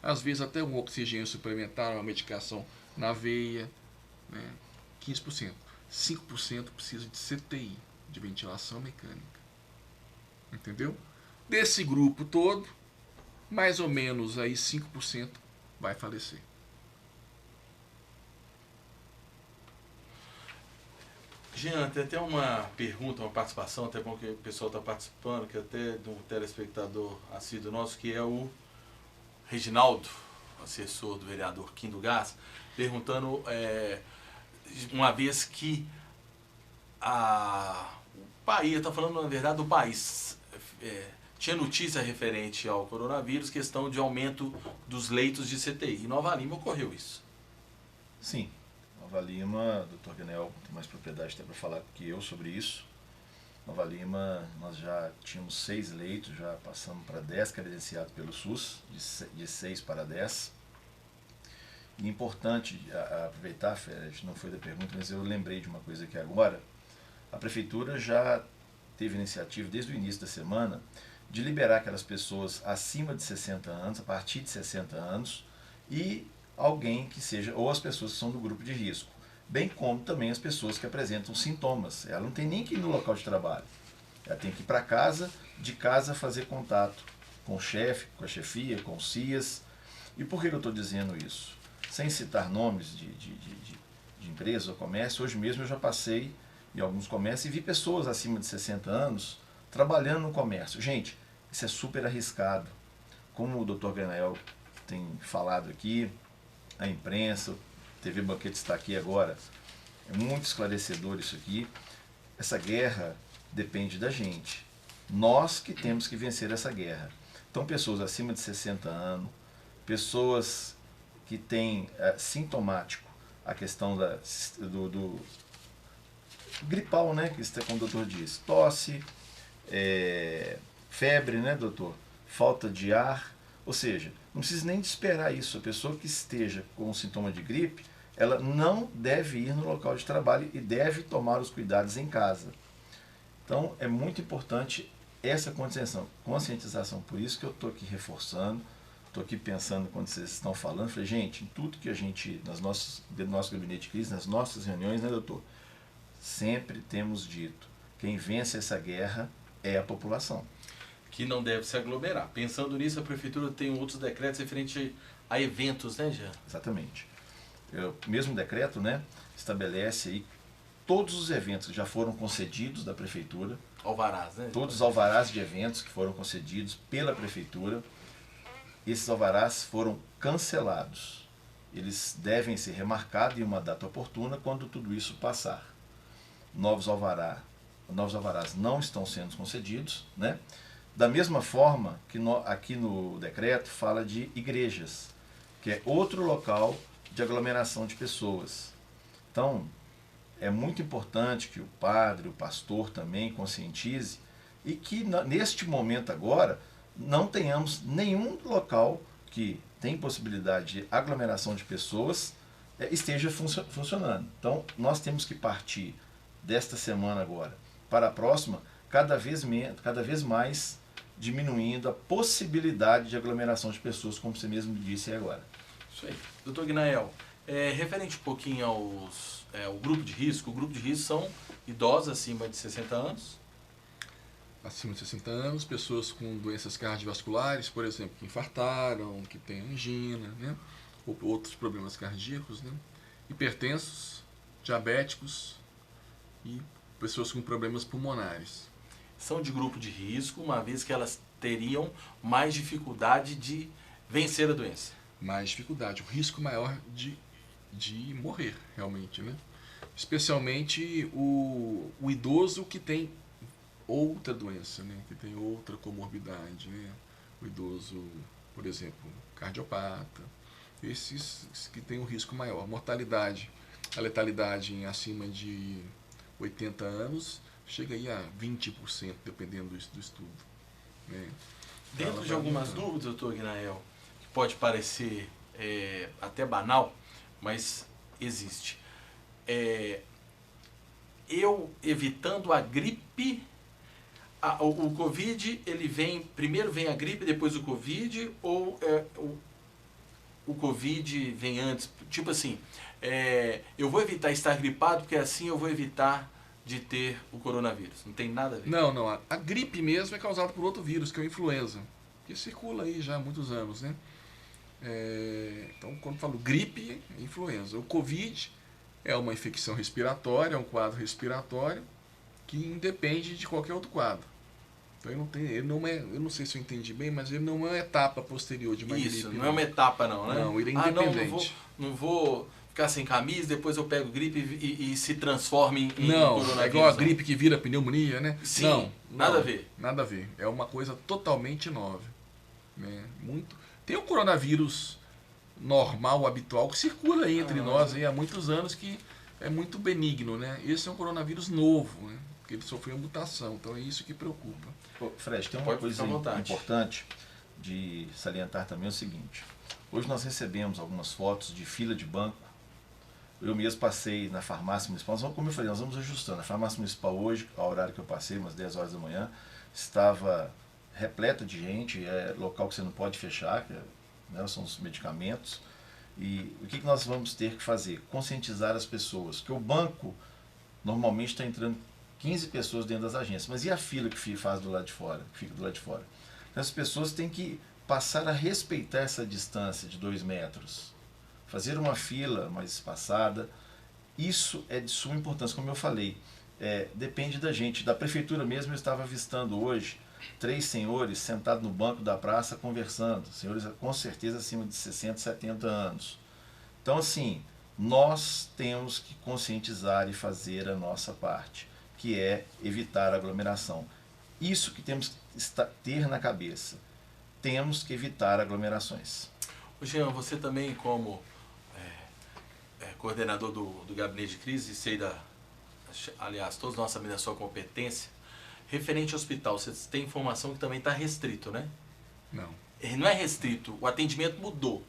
Às vezes até um oxigênio suplementar, uma medicação na veia, né? 15%. 5% precisa de CTI, de ventilação mecânica. Entendeu? Desse grupo todo, mais ou menos aí 5% vai falecer. Jean, tem até uma pergunta, uma participação, até bom que o pessoal está participando, que até de um telespectador assíduo nosso, que é o Reginaldo, assessor do vereador Kim do Gás, perguntando, uma vez que o país, está falando na verdade do país, tinha notícia referente ao coronavírus, questão de aumento dos leitos de CTI. Em Nova Lima ocorreu isso. Sim. Nova Lima, doutor Guinel tem mais propriedade até para falar que eu sobre isso. Nova Lima, nós já tínhamos 6 leitos, já passamos para 10 credenciados pelo SUS, de 6 para 10. E importante aproveitar, Fred, não foi da pergunta, mas eu lembrei de uma coisa aqui agora. A Prefeitura já teve iniciativa desde o início da semana de liberar aquelas pessoas acima de 60 anos, a partir de 60 anos, e alguém que seja, ou as pessoas que são do grupo de risco, bem como também as pessoas que apresentam sintomas. Ela não tem nem que ir no local de trabalho, ela tem que ir para casa, de casa fazer contato com o chefe, com a chefia, com os CIAs. E por que eu estou dizendo isso? Sem citar nomes de empresas ou comércio, hoje mesmo eu já passei em alguns comércios e vi pessoas acima de 60 anos trabalhando no comércio. Gente, isso é super arriscado. Como o Dr. Ganael tem falado aqui, a imprensa, TV Banquete está aqui agora, é muito esclarecedor isso aqui. Essa guerra depende da gente. Nós que temos que vencer essa guerra. Então, pessoas acima de 60 anos, pessoas que têm sintomático a questão do gripal, né, que isso é como o doutor diz, tosse, febre, né, doutor, falta de ar, ou seja, não precisa nem de esperar isso. A pessoa que esteja com um sintoma de gripe, ela não deve ir no local de trabalho e deve tomar os cuidados em casa. Então, é muito importante essa conscientização. Por isso que eu estou aqui reforçando, estou aqui pensando quando vocês estão falando. Falei, gente, em tudo que a gente, no nosso gabinete de crise, nas nossas reuniões, né, doutor? Sempre temos dito, quem vence essa guerra é a população. Que não deve se aglomerar. Pensando nisso, a Prefeitura tem outros decretos referentes a eventos, né, Jean? Exatamente. O mesmo decreto, né, estabelece aí todos os eventos que já foram concedidos da Prefeitura. Alvarás, né? Todos os alvarás de eventos que foram concedidos pela Prefeitura. Esses alvarás foram cancelados. Eles devem ser remarcados em uma data oportuna quando tudo isso passar. Novos alvarás não estão sendo concedidos, né? Da mesma forma que aqui no decreto fala de igrejas, que é outro local de aglomeração de pessoas. Então, é muito importante que o padre, o pastor também conscientize e que neste momento agora não tenhamos nenhum local que tem possibilidade de aglomeração de pessoas esteja funcionando. Então, nós temos que partir desta semana agora para a próxima, cada vez mais diminuindo a possibilidade de aglomeração de pessoas, como você mesmo disse aí agora. Isso aí. Doutor Guinael, referente um pouquinho ao grupo de risco, o grupo de risco são idosos acima de 60 anos? Acima de 60 anos, pessoas com doenças cardiovasculares, por exemplo, que infartaram, que têm angina, né? Ou outros problemas cardíacos, né? Hipertensos, diabéticos e pessoas com problemas pulmonares. são de grupo de risco, uma vez que elas teriam mais dificuldade de vencer a doença. Mais dificuldade, o risco maior de morrer, realmente, né? Especialmente o idoso que tem outra doença, né? Que tem outra comorbidade, né? O idoso, por exemplo, cardiopata, esses que têm um risco maior. Mortalidade, a letalidade em acima de 80 anos chega aí a 20%, dependendo do estudo, né? Dentro de algumas dúvidas, doutor Guinael, que pode parecer até banal, mas existe. Eu evitando a gripe, o Covid, ele primeiro vem a gripe, depois o Covid, ou o Covid vem antes? Tipo assim, eu vou evitar estar gripado, porque assim eu vou evitar de ter o coronavírus. Não tem nada a ver. Não. A gripe mesmo é causada por outro vírus, que é a influenza, que circula aí já há muitos anos, né? Então, quando eu falo gripe, é influenza. O Covid é uma infecção respiratória, é um quadro respiratório que independe de qualquer outro quadro. Então, eu não sei se eu entendi bem, mas ele não é uma etapa posterior de uma gripe. Isso, não é uma etapa não, né? Não, ele é independente. Não vou ficar sem camisa, depois eu pego gripe e se transforma em coronavírus. É igual a gripe que vira pneumonia, né? Sim, não, nada a ver. Nada a ver. É uma coisa totalmente nova, né? Tem o coronavírus normal, habitual, que circula aí entre nós aí há muitos anos, que é muito benigno, né? Esse é um coronavírus novo, né? Porque ele sofreu uma mutação, então é isso que preocupa. Fred, tem uma coisa importante de salientar também, é o seguinte. Hoje nós recebemos algumas fotos de fila de banco. Eu mesmo passei na farmácia municipal, como eu falei, nós vamos ajustando. A farmácia municipal hoje, ao horário que eu passei, umas 10 horas da manhã, estava repleta de gente, é local que você não pode fechar, né, são os medicamentos. E o que nós vamos ter que fazer? Conscientizar as pessoas, que o banco normalmente está entrando 15 pessoas dentro das agências, mas e a fila que faz do lado de fora, que fica do lado de fora? Então, as pessoas têm que passar a respeitar essa distância de 2 metros, fazer uma fila mais espaçada. Isso é de suma importância, como eu falei, depende da gente. Da prefeitura mesmo, eu estava avistando hoje 3 senhores sentados no banco da praça conversando, senhores com certeza acima de 60, 70 anos. Então, assim, nós temos que conscientizar e fazer a nossa parte, que é evitar a aglomeração. Isso que temos que ter na cabeça. Temos que evitar aglomerações. Jean, você também como coordenador do gabinete de crise, aliás, todos nós sabemos da sua competência, referente ao hospital, você tem informação que também está restrito, né? Não. Não é restrito, o atendimento mudou.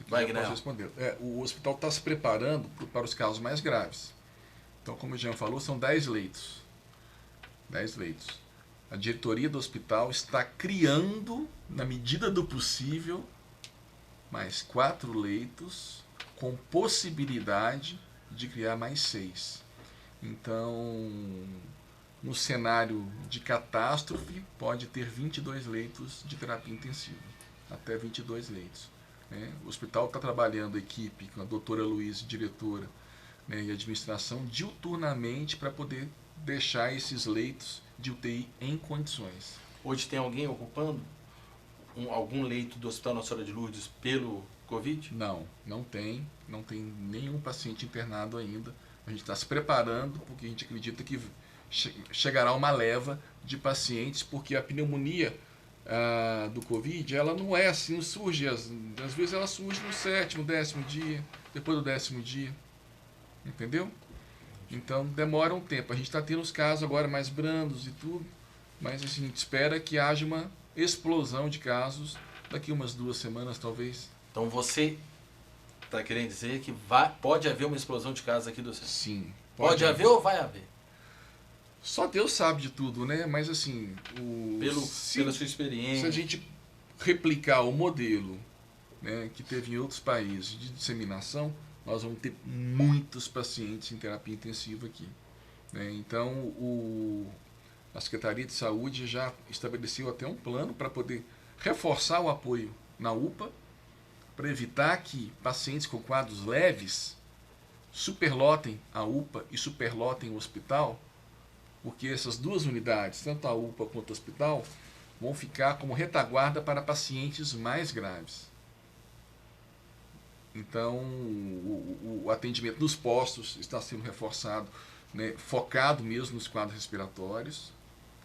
Vai, posso responder. O hospital está se preparando para os casos mais graves. Então, como o Jean falou, são 10 leitos. 10 leitos. A diretoria do hospital está criando, na medida do possível, mais 4 leitos, com possibilidade de criar mais 6. Então, no cenário de catástrofe, pode ter 22 leitos de terapia intensiva. Até 22 leitos. Né? O hospital está trabalhando, a equipe, com a doutora Luiz, diretora, né, e administração, diuturnamente para poder deixar esses leitos de UTI em condições. Hoje tem alguém ocupando algum leito do Hospital Nossa Senhora de Lourdes pelo Covid? Não tem nenhum paciente internado ainda. A gente está se preparando porque a gente acredita que chegará uma leva de pacientes, porque a pneumonia do Covid, ela não é assim, não surge, às vezes ela surge no 7º, 10º dia, depois do 10º dia, entendeu? Então demora um tempo. A gente está tendo os casos agora mais brandos e tudo, mas assim, a gente espera que haja uma explosão de casos daqui umas 2 semanas, talvez. Então você está querendo dizer que pode haver uma explosão de casos aqui do centro? Sim. Pode haver ou vai haver? Só Deus sabe de tudo, né? Mas assim, pela sua experiência, se a gente replicar o modelo, né, que teve em outros países de disseminação, nós vamos ter muitos pacientes em terapia intensiva aqui, né? Então, a Secretaria de Saúde já estabeleceu até um plano para poder reforçar o apoio na UPA, para evitar que pacientes com quadros leves superlotem a UPA e superlotem o hospital, porque essas duas unidades, tanto a UPA quanto o hospital, vão ficar como retaguarda para pacientes mais graves. Então, o atendimento nos postos está sendo reforçado, né, focado mesmo nos quadros respiratórios,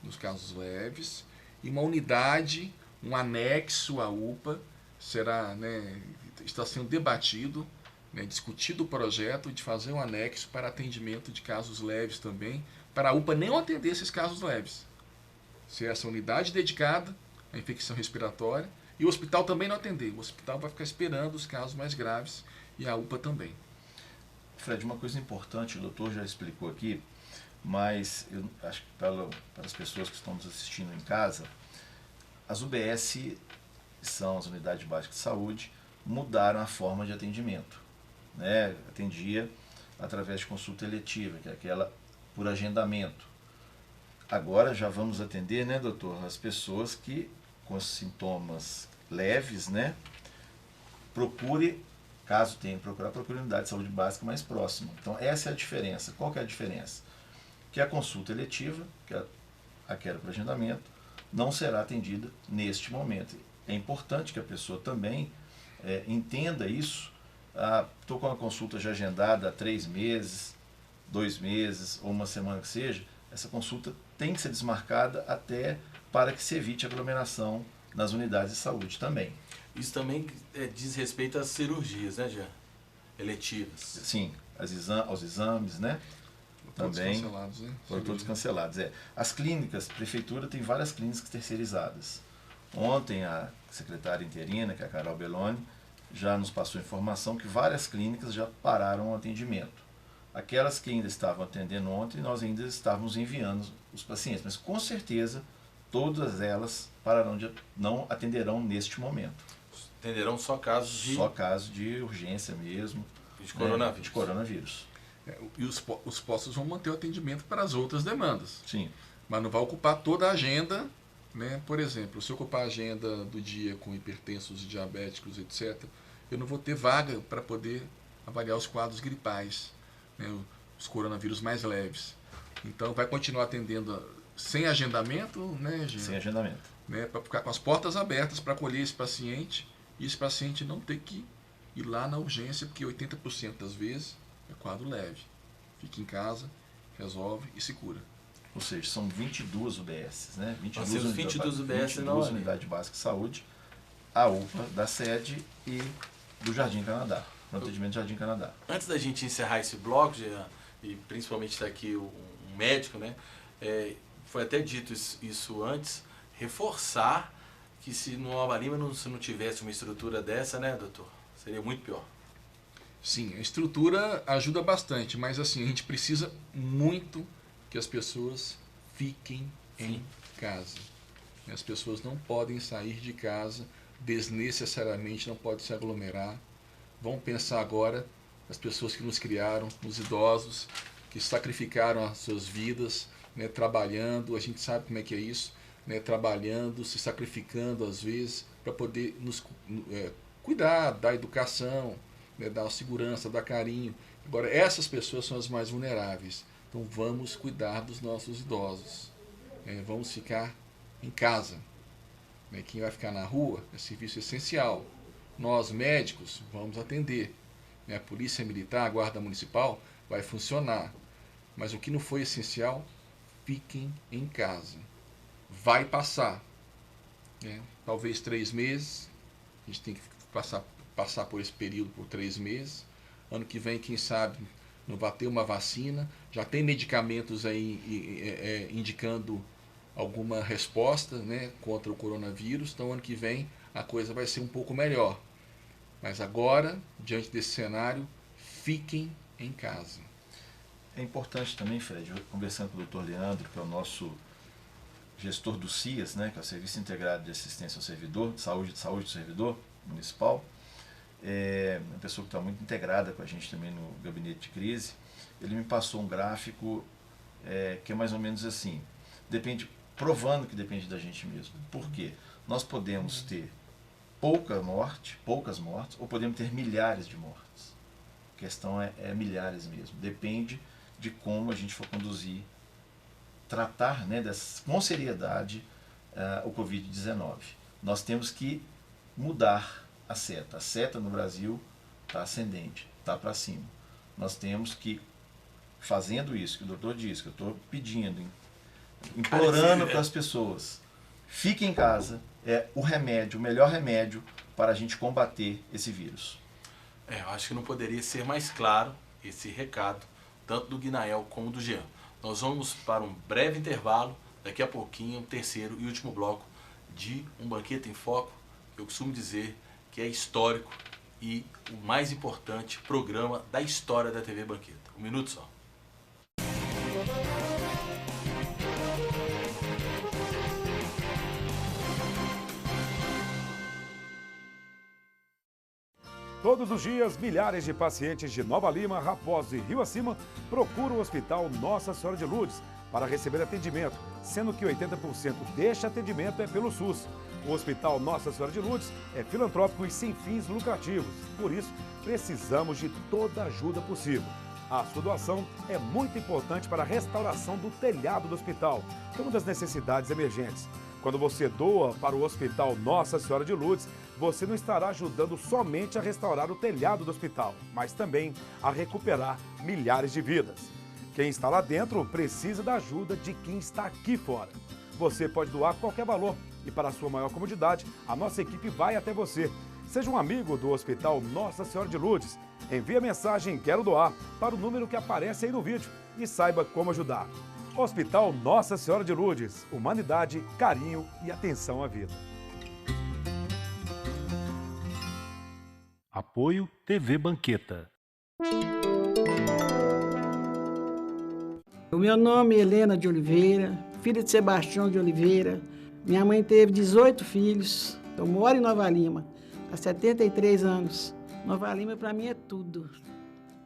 nos casos leves, e uma unidade, um anexo à UPA, será, né, está sendo debatido, né, discutido o projeto de fazer um anexo para atendimento de casos leves também, para a UPA não atender esses casos leves. Se essa unidade dedicada à infecção respiratória, e o hospital também não atender. O hospital vai ficar esperando os casos mais graves e a UPA também. Fred, uma coisa importante, o doutor já explicou aqui, mas eu acho que para as pessoas que estão nos assistindo em casa, as UBS, são as Unidades Básicas de Saúde, mudaram a forma de atendimento. Né? Atendia através de consulta eletiva, que é aquela por agendamento. Agora já vamos atender, né, doutor, as pessoas que com sintomas leves, né, caso tenha que procurar, procure a unidade de saúde básica mais próxima. Então essa é a diferença. Qual que é a diferença? Que a consulta eletiva, que é aquela por agendamento, não será atendida neste momento. É importante que a pessoa também entenda isso. Estou com uma consulta já agendada há 3 meses, 2 meses ou uma semana que seja, essa consulta tem que ser desmarcada até para que se evite aglomeração nas unidades de saúde também. Isso também diz respeito às cirurgias, né, Jean? Eletivas. Sim, aos exames, né? Todos Também cancelados, né? foram todos cancelados. As clínicas, a prefeitura tem várias clínicas terceirizadas. Ontem a secretária interina, que é a Carol Belloni, já nos passou informação que várias clínicas já pararam o atendimento. Aquelas que ainda estavam atendendo ontem, nós ainda estávamos enviando os pacientes, mas com certeza todas elas não atenderão neste momento. Atenderão só casos de urgência mesmo, de coronavírus. Né, de coronavírus. E os postos vão manter o atendimento para as outras demandas. Sim. Mas não vai ocupar toda a agenda, né? Por exemplo, se eu ocupar a agenda do dia com hipertensos, diabéticos, etc., eu não vou ter vaga para poder avaliar os quadros gripais, né? Os coronavírus mais leves. Então vai continuar atendendo sem agendamento, né, Jean? Sem agendamento. Né? Para ficar com as portas abertas para acolher esse paciente, e esse paciente não ter que ir lá na urgência, porque 80% das vezes é quadro leve. Fica em casa, resolve e se cura. Ou seja, são 22 UBS, né? 22 unidades básicas de saúde, a UPA da sede e do Jardim Canadá, no atendimento do Jardim Canadá. Antes da gente encerrar esse bloco, Jean, e principalmente está aqui um médico, né? Foi até dito isso antes, reforçar que se no Nova Lima se não tivesse uma estrutura dessa, né, doutor? Seria muito pior. Sim, a estrutura ajuda bastante, mas assim, a gente precisa muito que as pessoas fiquem em casa. As pessoas não podem sair de casa desnecessariamente, não podem se aglomerar. Vamos pensar agora nas pessoas que nos criaram, nos idosos, que sacrificaram as suas vidas, né, trabalhando, a gente sabe como é que é isso, né, trabalhando, se sacrificando às vezes, para poder nos cuidar da educação, né, dar segurança, dar carinho. Agora, essas pessoas são as mais vulneráveis. Então, vamos cuidar dos nossos idosos. Vamos ficar em casa. Quem vai ficar na rua é serviço essencial. Nós, médicos, vamos atender. A Polícia Militar, a Guarda Municipal, vai funcionar. Mas o que não foi essencial, fiquem em casa. Vai passar. Talvez 3 meses. A gente tem que passar por esse período por 3 meses. Ano que vem, quem sabe, não vai ter uma vacina. Já tem medicamentos aí indicando alguma resposta, né, contra o coronavírus. Então, ano que vem, a coisa vai ser um pouco melhor. Mas agora, diante desse cenário, fiquem em casa. É importante também, Fred, conversando com o Dr. Leandro, que é o nosso gestor do CIAS, né, que é o Serviço Integrado de Assistência ao Servidor, de Saúde do Servidor Municipal, uma pessoa que está muito integrada com a gente também no gabinete de crise. Ele me passou um gráfico que é mais ou menos assim, provando que depende da gente mesmo. Por quê? Nós podemos ter poucas mortes, ou podemos ter milhares de mortes. A questão é milhares mesmo. Depende de como a gente for conduzir tratar, né, com seriedade o Covid-19. Nós temos que mudar a seta. A seta no Brasil está ascendente, está para cima. Nós temos que, fazendo isso que o doutor disse, que eu estou pedindo, implorando para as pessoas, fiquem em casa, é o remédio, o melhor remédio para a gente combater esse vírus. Eu acho que não poderia ser mais claro esse recado, tanto do Guinael como do Jean. Nós vamos para um breve intervalo, daqui a pouquinho, um terceiro e último bloco de Um Banquete em Foco, que eu costumo dizer que é histórico e o mais importante programa da história da TV Banqueta. Um minuto só. Todos os dias, milhares de pacientes de Nova Lima, Raposo e Rio Acima procuram o Hospital Nossa Senhora de Lourdes para receber atendimento, sendo que 80% deste atendimento é pelo SUS. O Hospital Nossa Senhora de Lourdes é filantrópico e sem fins lucrativos, por isso precisamos de toda a ajuda possível. A sua doação é muito importante para a restauração do telhado do hospital, que é uma das necessidades emergentes. Quando você doa para o Hospital Nossa Senhora de Lourdes, você não estará ajudando somente a restaurar o telhado do hospital, mas também a recuperar milhares de vidas. Quem está lá dentro precisa da ajuda de quem está aqui fora. Você pode doar qualquer valor e, para a sua maior comodidade, a nossa equipe vai até você. Seja um amigo do Hospital Nossa Senhora de Lourdes. Envie a mensagem "Quero doar" para o número que aparece aí no vídeo e saiba como ajudar. Hospital Nossa Senhora de Lourdes. Humanidade, carinho e atenção à vida. Apoio TV Banqueta. O meu nome é Helena de Oliveira, filha de Sebastião de Oliveira. Minha mãe teve 18 filhos. Eu moro em Nova Lima há 73 anos. Nova Lima para mim é tudo.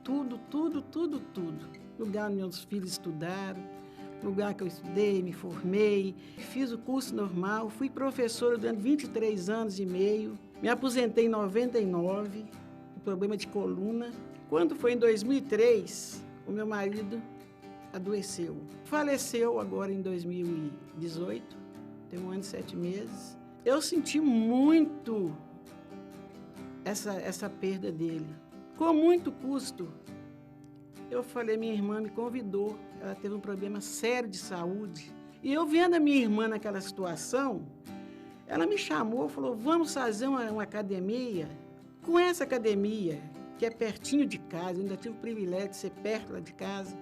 Tudo, tudo, tudo, tudo. Lugar onde meus filhos estudaram, lugar que eu estudei, me formei, fiz o curso normal, fui professora durante 23 anos e meio, me aposentei em 99, com problema de coluna. Quando foi em 2003, o meu marido adoeceu. Faleceu agora em 2018, tem 1 ano e 7 meses. Eu senti muito essa perda dele, com muito custo. Eu falei, minha irmã me convidou, ela teve um problema sério de saúde. E eu vendo a minha irmã naquela situação, ela me chamou, falou, vamos fazer uma academia. Com essa academia, que é pertinho de casa, eu ainda tive o privilégio de ser perto lá de casa,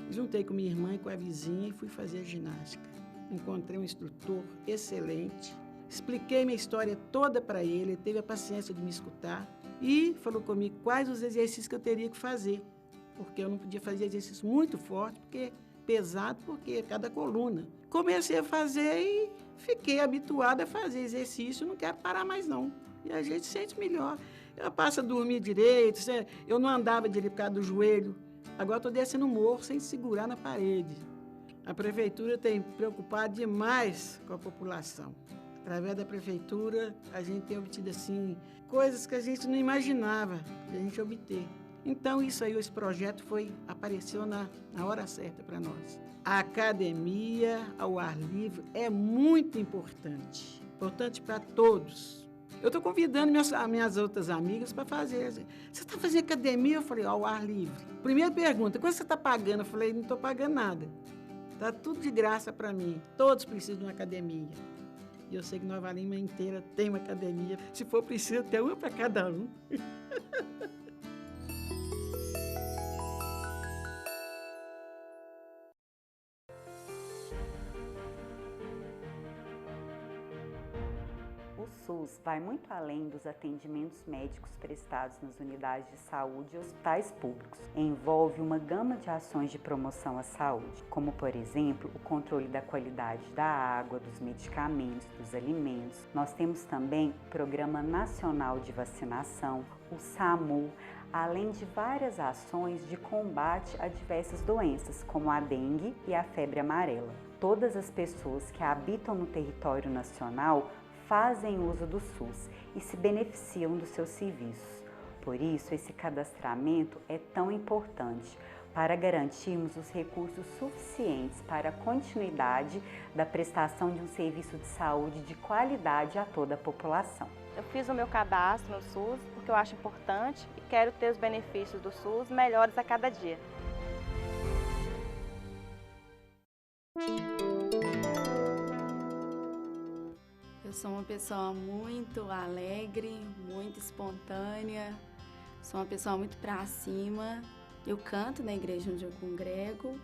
juntei com minha irmã e com a vizinha e fui fazer ginástica. Encontrei um instrutor excelente, expliquei minha história toda para ele teve a paciência de me escutar e falou comigo quais os exercícios que eu teria que fazer. Porque eu não podia fazer exercício muito forte, porque pesado, porque cada coluna. Comecei a fazer e fiquei habituada a fazer exercício, não quero parar mais não. E a gente sente melhor. Eu passo a dormir direito, eu não andava direito por causa do joelho, agora estou descendo o morro sem segurar na parede. A prefeitura tem preocupado demais com a população. Através da prefeitura, a gente tem obtido assim, coisas que a gente não imaginava de a gente obter. Então, isso aí, esse projeto apareceu na hora certa para nós. A academia ao ar livre é muito importante. Importante para todos. Eu estou convidando minhas outras amigas para fazer. Você está fazendo academia? Eu falei, ao ar livre. Primeira pergunta, quanto você está pagando? Eu falei, não estou pagando nada. Está tudo de graça para mim. Todos precisam de uma academia. E eu sei que Nova Lima inteira tem uma academia. Se for preciso, até uma para cada um. O SUS vai muito além dos atendimentos médicos prestados nas unidades de saúde e hospitais públicos. Envolve uma gama de ações de promoção à saúde, como, por exemplo, o controle da qualidade da água, dos medicamentos, dos alimentos. Nós temos também o Programa Nacional de Vacinação, o SAMU, além de várias ações de combate a diversas doenças, como a dengue e a febre amarela. Todas as pessoas que habitam no território nacional fazem uso do SUS e se beneficiam dos seus serviços. Por isso, esse cadastramento é tão importante, para garantirmos os recursos suficientes para a continuidade da prestação de um serviço de saúde de qualidade a toda a população. Eu fiz o meu cadastro no SUS porque eu acho importante e quero ter os benefícios do SUS melhores a cada dia. Eu sou uma pessoa muito alegre, muito espontânea, sou uma pessoa muito pra cima. Eu canto na igreja onde eu congrego.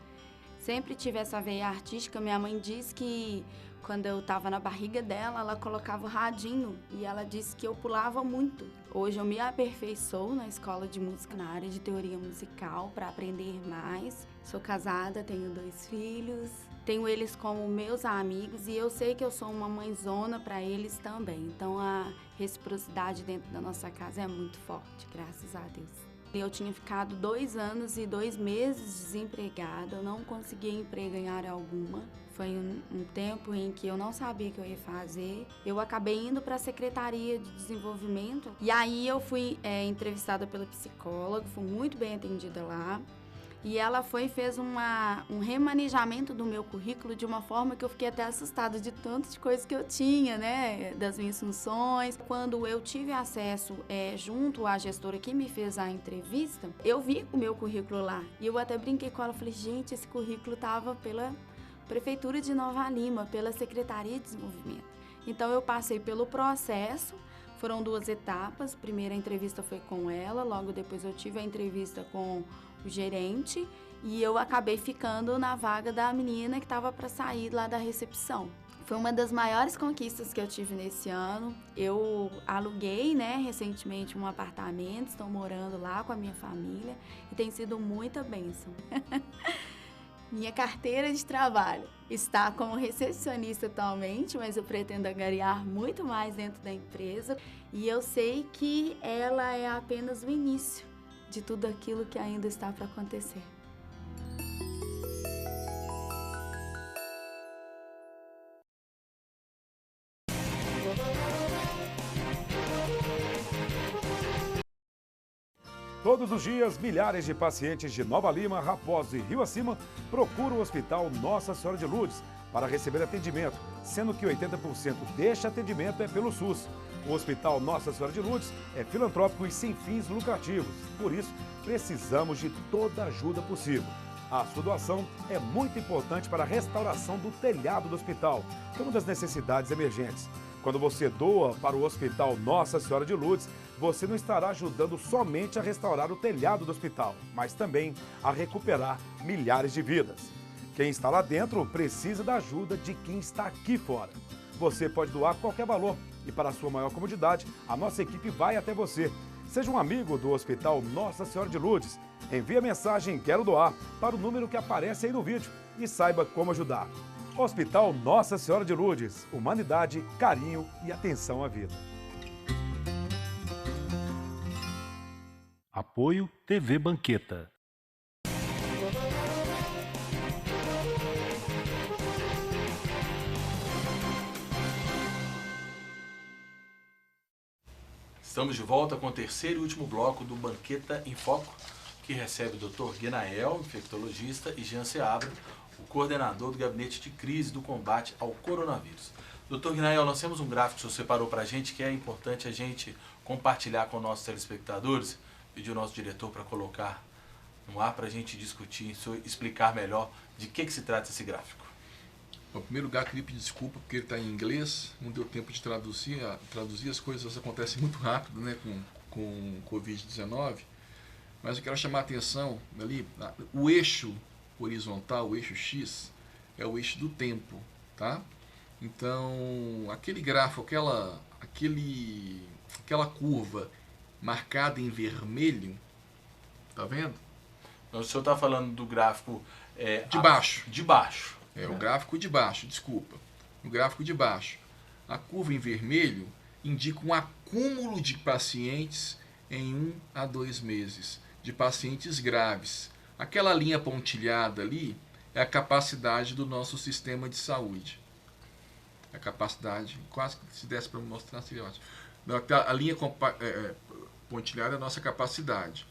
Sempre tive essa veia artística. Minha mãe diz que quando eu estava na barriga dela, ela colocava o radinho e ela disse que eu pulava muito. Hoje eu me aperfeiçoo na escola de música na área de teoria musical para aprender mais. Sou casada, tenho 2 filhos, tenho eles como meus amigos e eu sei que eu sou uma mãezona para eles também. Então a reciprocidade dentro da nossa casa é muito forte, graças a Deus. Eu tinha ficado 2 anos e 2 meses desempregada, eu não conseguia emprego em área alguma. Foi um tempo em que eu não sabia o que eu ia fazer. Eu acabei indo para a Secretaria de Desenvolvimento e aí eu fui entrevistada pela psicóloga, fui muito bem atendida lá. E ela fez um remanejamento do meu currículo de uma forma que eu fiquei até assustada de tantas coisas que eu tinha, né, das minhas funções. Quando eu tive acesso junto à gestora que me fez a entrevista, eu vi o meu currículo lá. E eu até brinquei com ela, falei, gente, esse currículo estava pela Prefeitura de Nova Lima, pela Secretaria de Desenvolvimento. Então eu passei pelo processo, foram 2 etapas. A primeira entrevista foi com ela, logo depois eu tive a entrevista com o gerente e eu acabei ficando na vaga da menina que estava para sair lá da recepção. Foi uma das maiores conquistas que eu tive nesse ano. Eu aluguei, recentemente um apartamento, estou morando lá com a minha família e tem sido muita bênção. Minha carteira de trabalho está como recepcionista atualmente, mas eu pretendo angariar muito mais dentro da empresa e eu sei que ela é apenas o início de tudo aquilo que ainda está para acontecer. Todos os dias, milhares de pacientes de Nova Lima, Raposo e Rio Acima procuram o Hospital Nossa Senhora de Lourdes para receber atendimento, sendo que 80% deste atendimento é pelo SUS. O Hospital Nossa Senhora de Lourdes é filantrópico e sem fins lucrativos, por isso precisamos de toda a ajuda possível. A sua doação é muito importante para a restauração do telhado do hospital, que é uma das necessidades emergentes. Quando você doa para o Hospital Nossa Senhora de Lourdes, você não estará ajudando somente a restaurar o telhado do hospital, mas também a recuperar milhares de vidas. Quem está lá dentro precisa da ajuda de quem está aqui fora. Você pode doar qualquer valor e, para a sua maior comodidade, a nossa equipe vai até você. Seja um amigo do Hospital Nossa Senhora de Lourdes. Envie a mensagem Quero Doar para o número que aparece aí no vídeo e saiba como ajudar. Hospital Nossa Senhora de Lourdes, humanidade, carinho e atenção à vida. Apoio TV Banqueta. Estamos de volta com o terceiro e último bloco do Banqueta em Foco, que recebe o Dr. Guenael, infectologista, e Jean Seabra, o coordenador do Gabinete de Crise do Combate ao Coronavírus. Dr. Guenael, nós temos um gráfico que o senhor separou para a gente que é importante a gente compartilhar com nossos telespectadores. Pediu o nosso diretor para colocar no ar para a gente discutir, explicar melhor de que se trata esse gráfico. Em primeiro lugar, queria pedir desculpa porque ele está em inglês, não deu tempo de traduzir as coisas acontecem muito rápido, né, com o Covid-19, mas eu quero chamar a atenção ali, o eixo horizontal, o eixo X, é o eixo do tempo, tá? Então, aquele gráfico, aquela curva marcada em vermelho, tá vendo? O senhor está falando do gráfico de baixo. De baixo. O gráfico de baixo, desculpa. O gráfico de baixo. A curva em vermelho indica um acúmulo de pacientes em 1 a 2 meses, de pacientes graves. Aquela linha pontilhada ali é a capacidade do nosso sistema de saúde. A capacidade, quase que se desse para mostrar, seria ótimo. A linha pontilhada é a nossa capacidade.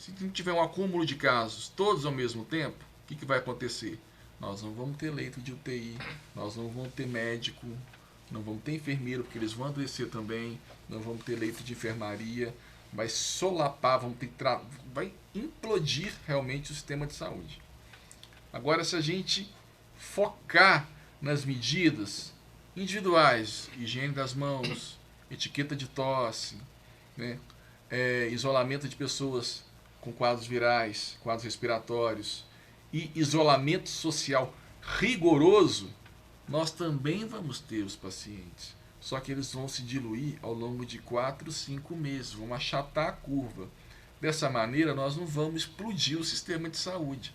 Se não tiver um acúmulo de casos, todos ao mesmo tempo, o que vai acontecer? Nós não vamos ter leito de UTI, nós não vamos ter médico, não vamos ter enfermeiro, porque eles vão adoecer também, não vamos ter leito de enfermaria, vai solapar, vai implodir realmente o sistema de saúde. Agora, se a gente focar nas medidas individuais, higiene das mãos, etiqueta de tosse, né, isolamento de pessoas com quadros virais, quadros respiratórios e isolamento social rigoroso, nós também vamos ter os pacientes. Só que eles vão se diluir ao longo de 4, 5 meses, vão achatar a curva. Dessa maneira, nós não vamos explodir o sistema de saúde.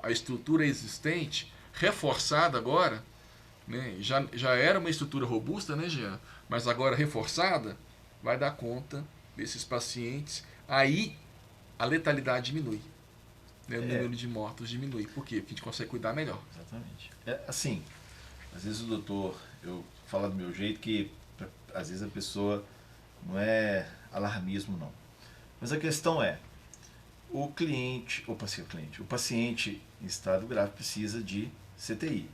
A estrutura existente, reforçada agora, né, já era uma estrutura robusta, né, Jean? Mas agora reforçada, vai dar conta desses pacientes. Aí a letalidade diminui, né? O número de mortos diminui. Por quê? Porque a gente consegue cuidar melhor. Exatamente. Assim, às vezes o doutor, eu falo do meu jeito que às vezes a pessoa não é alarmismo não. Mas a questão é, o paciente em estado grave precisa de CTI.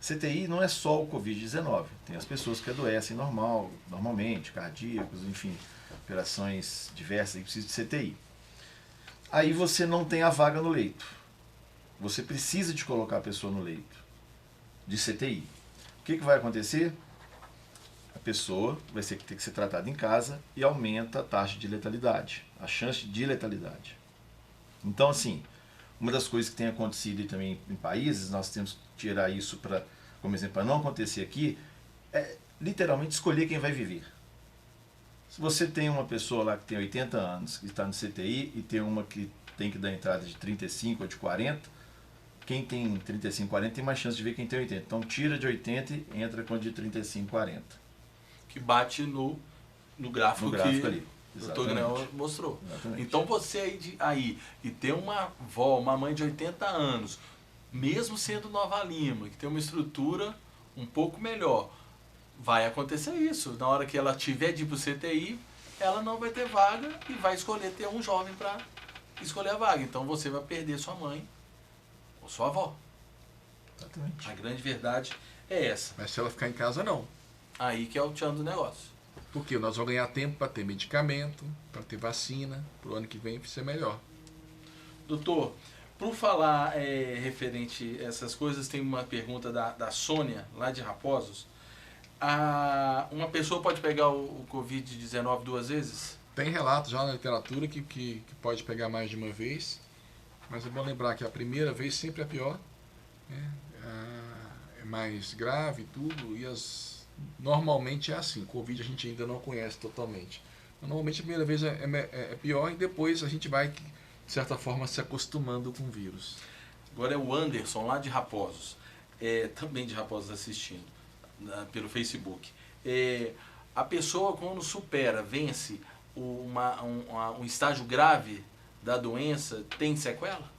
CTI não é só o Covid-19, tem as pessoas que adoecem normalmente, cardíacos, enfim, operações diversas e precisam de CTI. Aí você não tem a vaga no leito. Você precisa de colocar a pessoa no leito de CTI. O que vai acontecer? A pessoa vai ter que ser tratada em casa e aumenta a taxa de letalidade, a chance de letalidade. Então, assim, uma das coisas que tem acontecido também em países, nós temos que tirar isso como exemplo, para não acontecer aqui, é literalmente escolher quem vai viver. Se você tem uma pessoa lá que tem 80 anos, que está no CTI, e tem uma que tem que dar entrada de 35 ou de 40, quem tem 35, 40 tem mais chance de ver quem tem 80. Então tira de 80 e entra com de 35, 40. Que bate no gráfico que ali. O Dr. Gnel mostrou. Exatamente. Então você aí e ter uma avó, uma mãe de 80 anos, mesmo sendo Nova Lima, que tem uma estrutura um pouco melhor, vai acontecer isso. Na hora que ela tiver de ir para o CTI, ela não vai ter vaga e vai escolher ter um jovem para escolher a vaga. Então você vai perder sua mãe ou sua avó. Exatamente. A grande verdade é essa. Mas se ela ficar em casa, não. Aí que é o tchan do negócio. Porque nós vamos ganhar tempo para ter medicamento, para ter vacina, para o ano que vem ser melhor. Doutor, por falar referente a essas coisas, tem uma pergunta da Sônia, lá de Raposos. Uma pessoa pode pegar o Covid-19 2 vezes? Tem relatos já na literatura que pode pegar mais de uma vez, mas é bom lembrar que a primeira vez sempre é pior, né? É mais grave e tudo, e normalmente é assim. Covid a gente ainda não conhece totalmente. Normalmente a primeira vez é pior e depois a gente vai, de certa forma, se acostumando com o vírus. Agora é o Anderson, lá de Raposos, também de Raposos assistindo pelo Facebook. A pessoa, quando supera, vence um estágio grave da doença, tem sequela?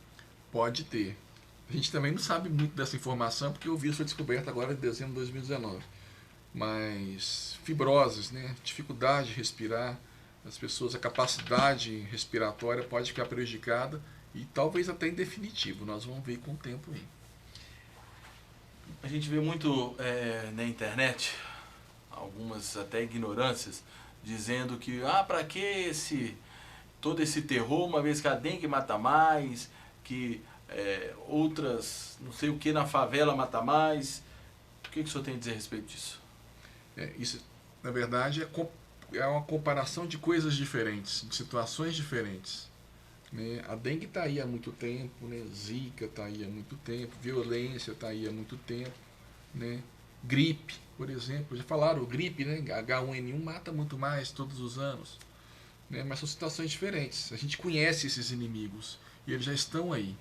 Pode ter. A gente também não sabe muito dessa informação, porque o vírus foi descoberto agora em dezembro de 2019. Mas fibroses, né? Dificuldade de respirar, as pessoas, a capacidade respiratória pode ficar prejudicada e talvez até em definitivo. Nós vamos ver com o tempo aí. A gente vê muito na internet, algumas até ignorâncias, dizendo que para que todo esse terror, uma vez que a dengue mata mais, que outras, não sei o que, na favela mata mais. O que o senhor tem a dizer a respeito disso? Isso, na verdade, é uma comparação de coisas diferentes, de situações diferentes. Né? A dengue está aí há muito tempo, né? Zika está aí há muito tempo, violência está aí há muito tempo. Né? Gripe, por exemplo, já falaram, gripe, né? H1N1 mata muito mais todos os anos. Né? Mas são situações diferentes. A gente conhece esses inimigos e eles já estão aí.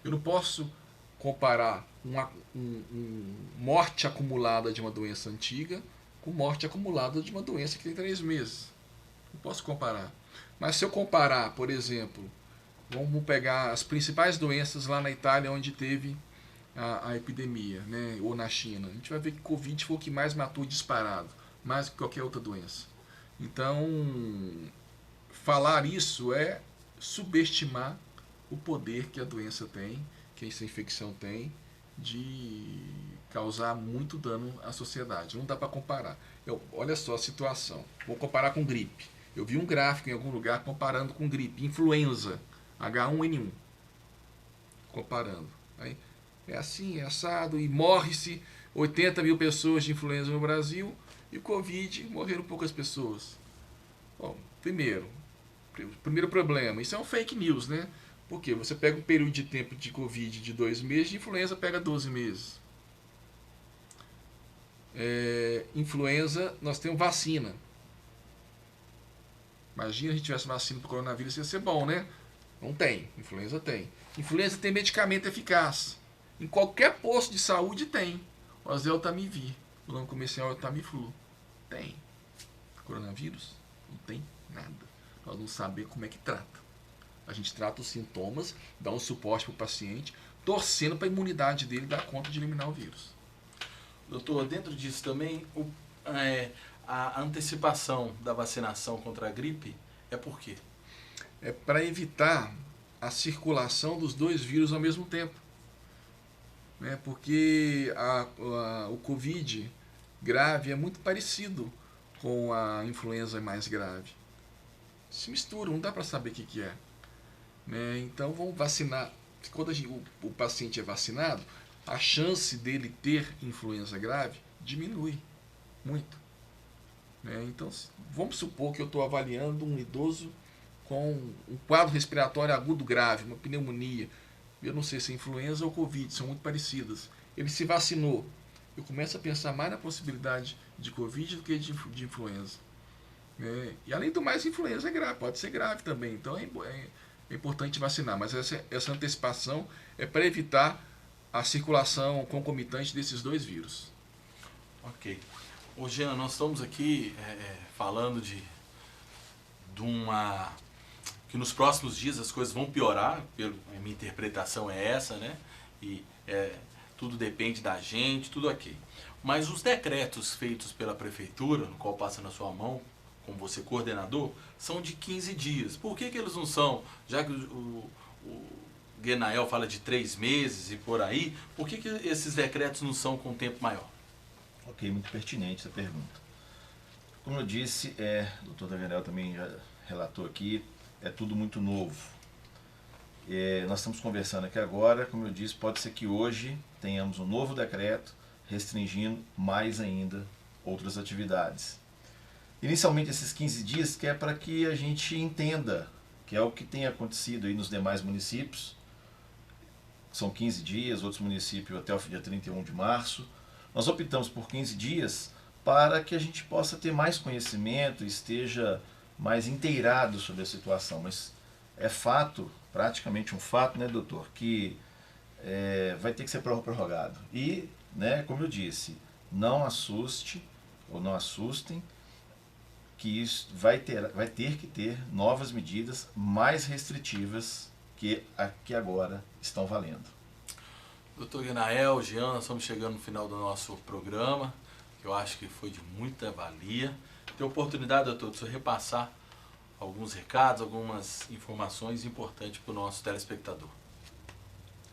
Eu não posso comparar morte acumulada de uma doença antiga com morte acumulada de uma doença que tem 3 meses. Não posso comparar. Mas se eu comparar, por exemplo, vamos pegar as principais doenças lá na Itália, onde teve a epidemia, né? Ou na China, a gente vai ver que Covid foi o que mais matou disparado, mais que qualquer outra doença. Então, falar isso é subestimar o poder que a doença tem, que essa infecção tem, de causar muito dano à sociedade. Não dá para comparar. Olha só a situação. Vou comparar com gripe. Eu vi um gráfico em algum lugar comparando com gripe, influenza, H1N1. Comparando. Aí, é assim, é assado, e morre-se 80 mil pessoas de influenza no Brasil, e Covid, morreram poucas pessoas. Bom, primeiro problema, isso é um fake news, né? Porque você pega um período de tempo de Covid de 2 meses, de influenza pega 12 meses. Influenza, nós temos vacina. Imagina se a gente tivesse vacina para o coronavírus, ia ser bom, né? Não tem, influenza tem. Influenza tem medicamento eficaz. Em qualquer posto de saúde tem. O Oseltamivir, o nome comercial é o Tamiflu. Tem. Coronavírus? Não tem nada. Nós não sabemos como é que trata. A gente trata os sintomas, dá um suporte para o paciente, torcendo para a imunidade dele dar conta de eliminar o vírus. Doutor, dentro disso também, a antecipação da vacinação contra a gripe é por quê? É para evitar a circulação dos dois vírus ao mesmo tempo. Né? Porque o Covid grave é muito parecido com a influenza mais grave. Se mistura, não dá para saber o que é. Né? Então vamos vacinar. Quando o paciente é vacinado, a chance dele ter influenza grave diminui muito. Né? Então vamos supor que eu estou avaliando um idoso com um quadro respiratório agudo grave, uma pneumonia. Eu não sei se é influenza ou Covid, são muito parecidas. Ele se vacinou. Eu começo a pensar mais na possibilidade de Covid do que de influenza. E além do mais, influenza é grave, pode ser grave também. Então é importante vacinar. Mas essa antecipação é para evitar a circulação concomitante desses dois vírus. Ok. Ô Jean, nós estamos aqui falando de uma... que nos próximos dias as coisas vão piorar, a minha interpretação é essa, né? E tudo depende da gente, tudo ok. Mas os decretos feitos pela prefeitura, no qual passa na sua mão, como você coordenador, são de 15 dias. Por que eles não são, já que o Genael fala de 3 meses e por aí, por que esses decretos não são com tempo maior? Ok, muito pertinente essa pergunta. Como eu disse, o doutor Daniel também já relatou aqui, é tudo muito novo. Nós estamos conversando aqui agora, como eu disse, pode ser que hoje tenhamos um novo decreto restringindo mais ainda outras atividades. Inicialmente esses 15 dias que é para que a gente entenda, que é o que tem acontecido aí nos demais municípios. São 15 dias, outros municípios até o dia 31 de março. Nós optamos por 15 dias para que a gente possa ter mais conhecimento, esteja mais inteirado sobre a situação. Mas é fato, praticamente um fato, né, doutor, que vai ter que ser prorrogado. E, né, como eu disse, não assuste ou não assustem, que isso vai ter que ter novas medidas mais restritivas que agora estão valendo. Doutor Genael, Jean, nós estamos chegando no final do nosso programa, que eu acho que foi de muita valia. Tem oportunidade, doutor, de você repassar alguns recados, algumas informações importantes para o nosso telespectador.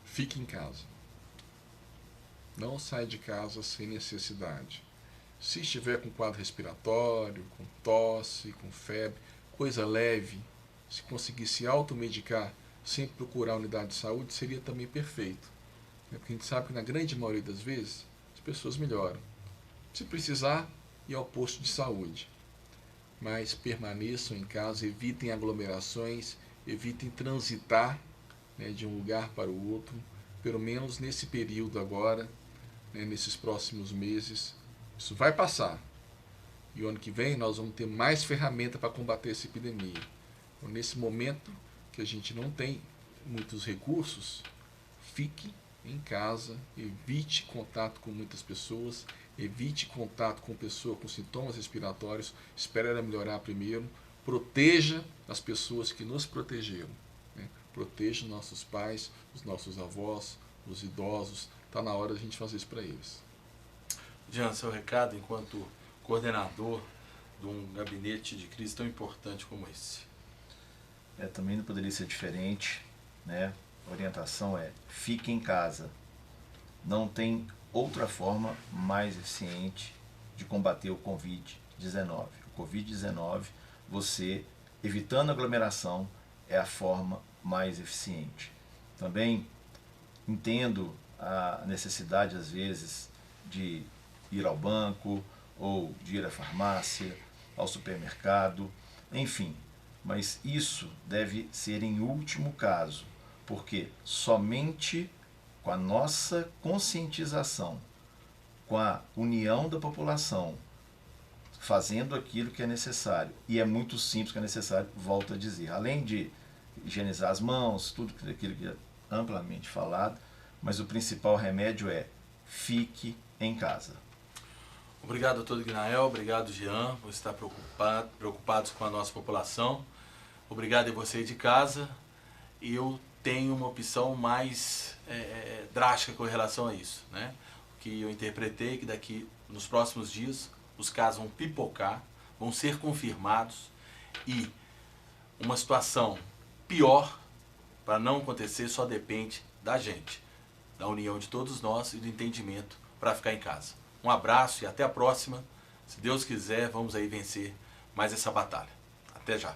Fique em casa. Não saia de casa sem necessidade. Se estiver com quadro respiratório, com tosse, com febre, coisa leve, se conseguir se automedicar sem procurar a unidade de saúde, seria também perfeito. Porque a gente sabe que na grande maioria das vezes as pessoas melhoram. Se precisar, ir ao posto de saúde. Mas permaneçam em casa, evitem aglomerações, evitem transitar, né, de um lugar para o outro, pelo menos nesse período agora, né, nesses próximos meses. Isso vai passar. E o ano que vem nós vamos ter mais ferramenta para combater essa epidemia. Então, nesse momento que a gente não tem muitos recursos, fique em casa, evite contato com muitas pessoas, evite contato com pessoa com sintomas respiratórios, espere ela melhorar primeiro, proteja as pessoas que nos protegeram, né? Proteja nossos pais, os nossos avós, os idosos, está na hora de a gente fazer isso para eles. Jean, seu recado enquanto coordenador de um gabinete de crise tão importante como esse. também não poderia ser diferente, né? A orientação é: fique em casa. Não tem outra forma mais eficiente de combater o Covid-19. O Covid-19, você evitando aglomeração, é a forma mais eficiente. Também entendo a necessidade, às vezes, de ir ao banco ou de ir à farmácia, ao supermercado, enfim. Mas isso deve ser em último caso, porque somente com a nossa conscientização, com a união da população, fazendo aquilo que é necessário, e é muito simples que é necessário, volto a dizer, além de higienizar as mãos, tudo aquilo que é amplamente falado, mas o principal remédio é: fique em casa. Obrigado, doutor Ignael, obrigado, Jean, por estar preocupados com a nossa população. Obrigado a você de casa. E eu tenho uma opção mais drástica com relação a isso, né? O que eu interpretei que daqui, nos próximos dias, os casos vão pipocar, vão ser confirmados, e uma situação pior, para não acontecer, só depende da gente, da união de todos nós e do entendimento para ficar em casa. Um abraço e até a próxima. Se Deus quiser, vamos aí vencer mais essa batalha. Até já.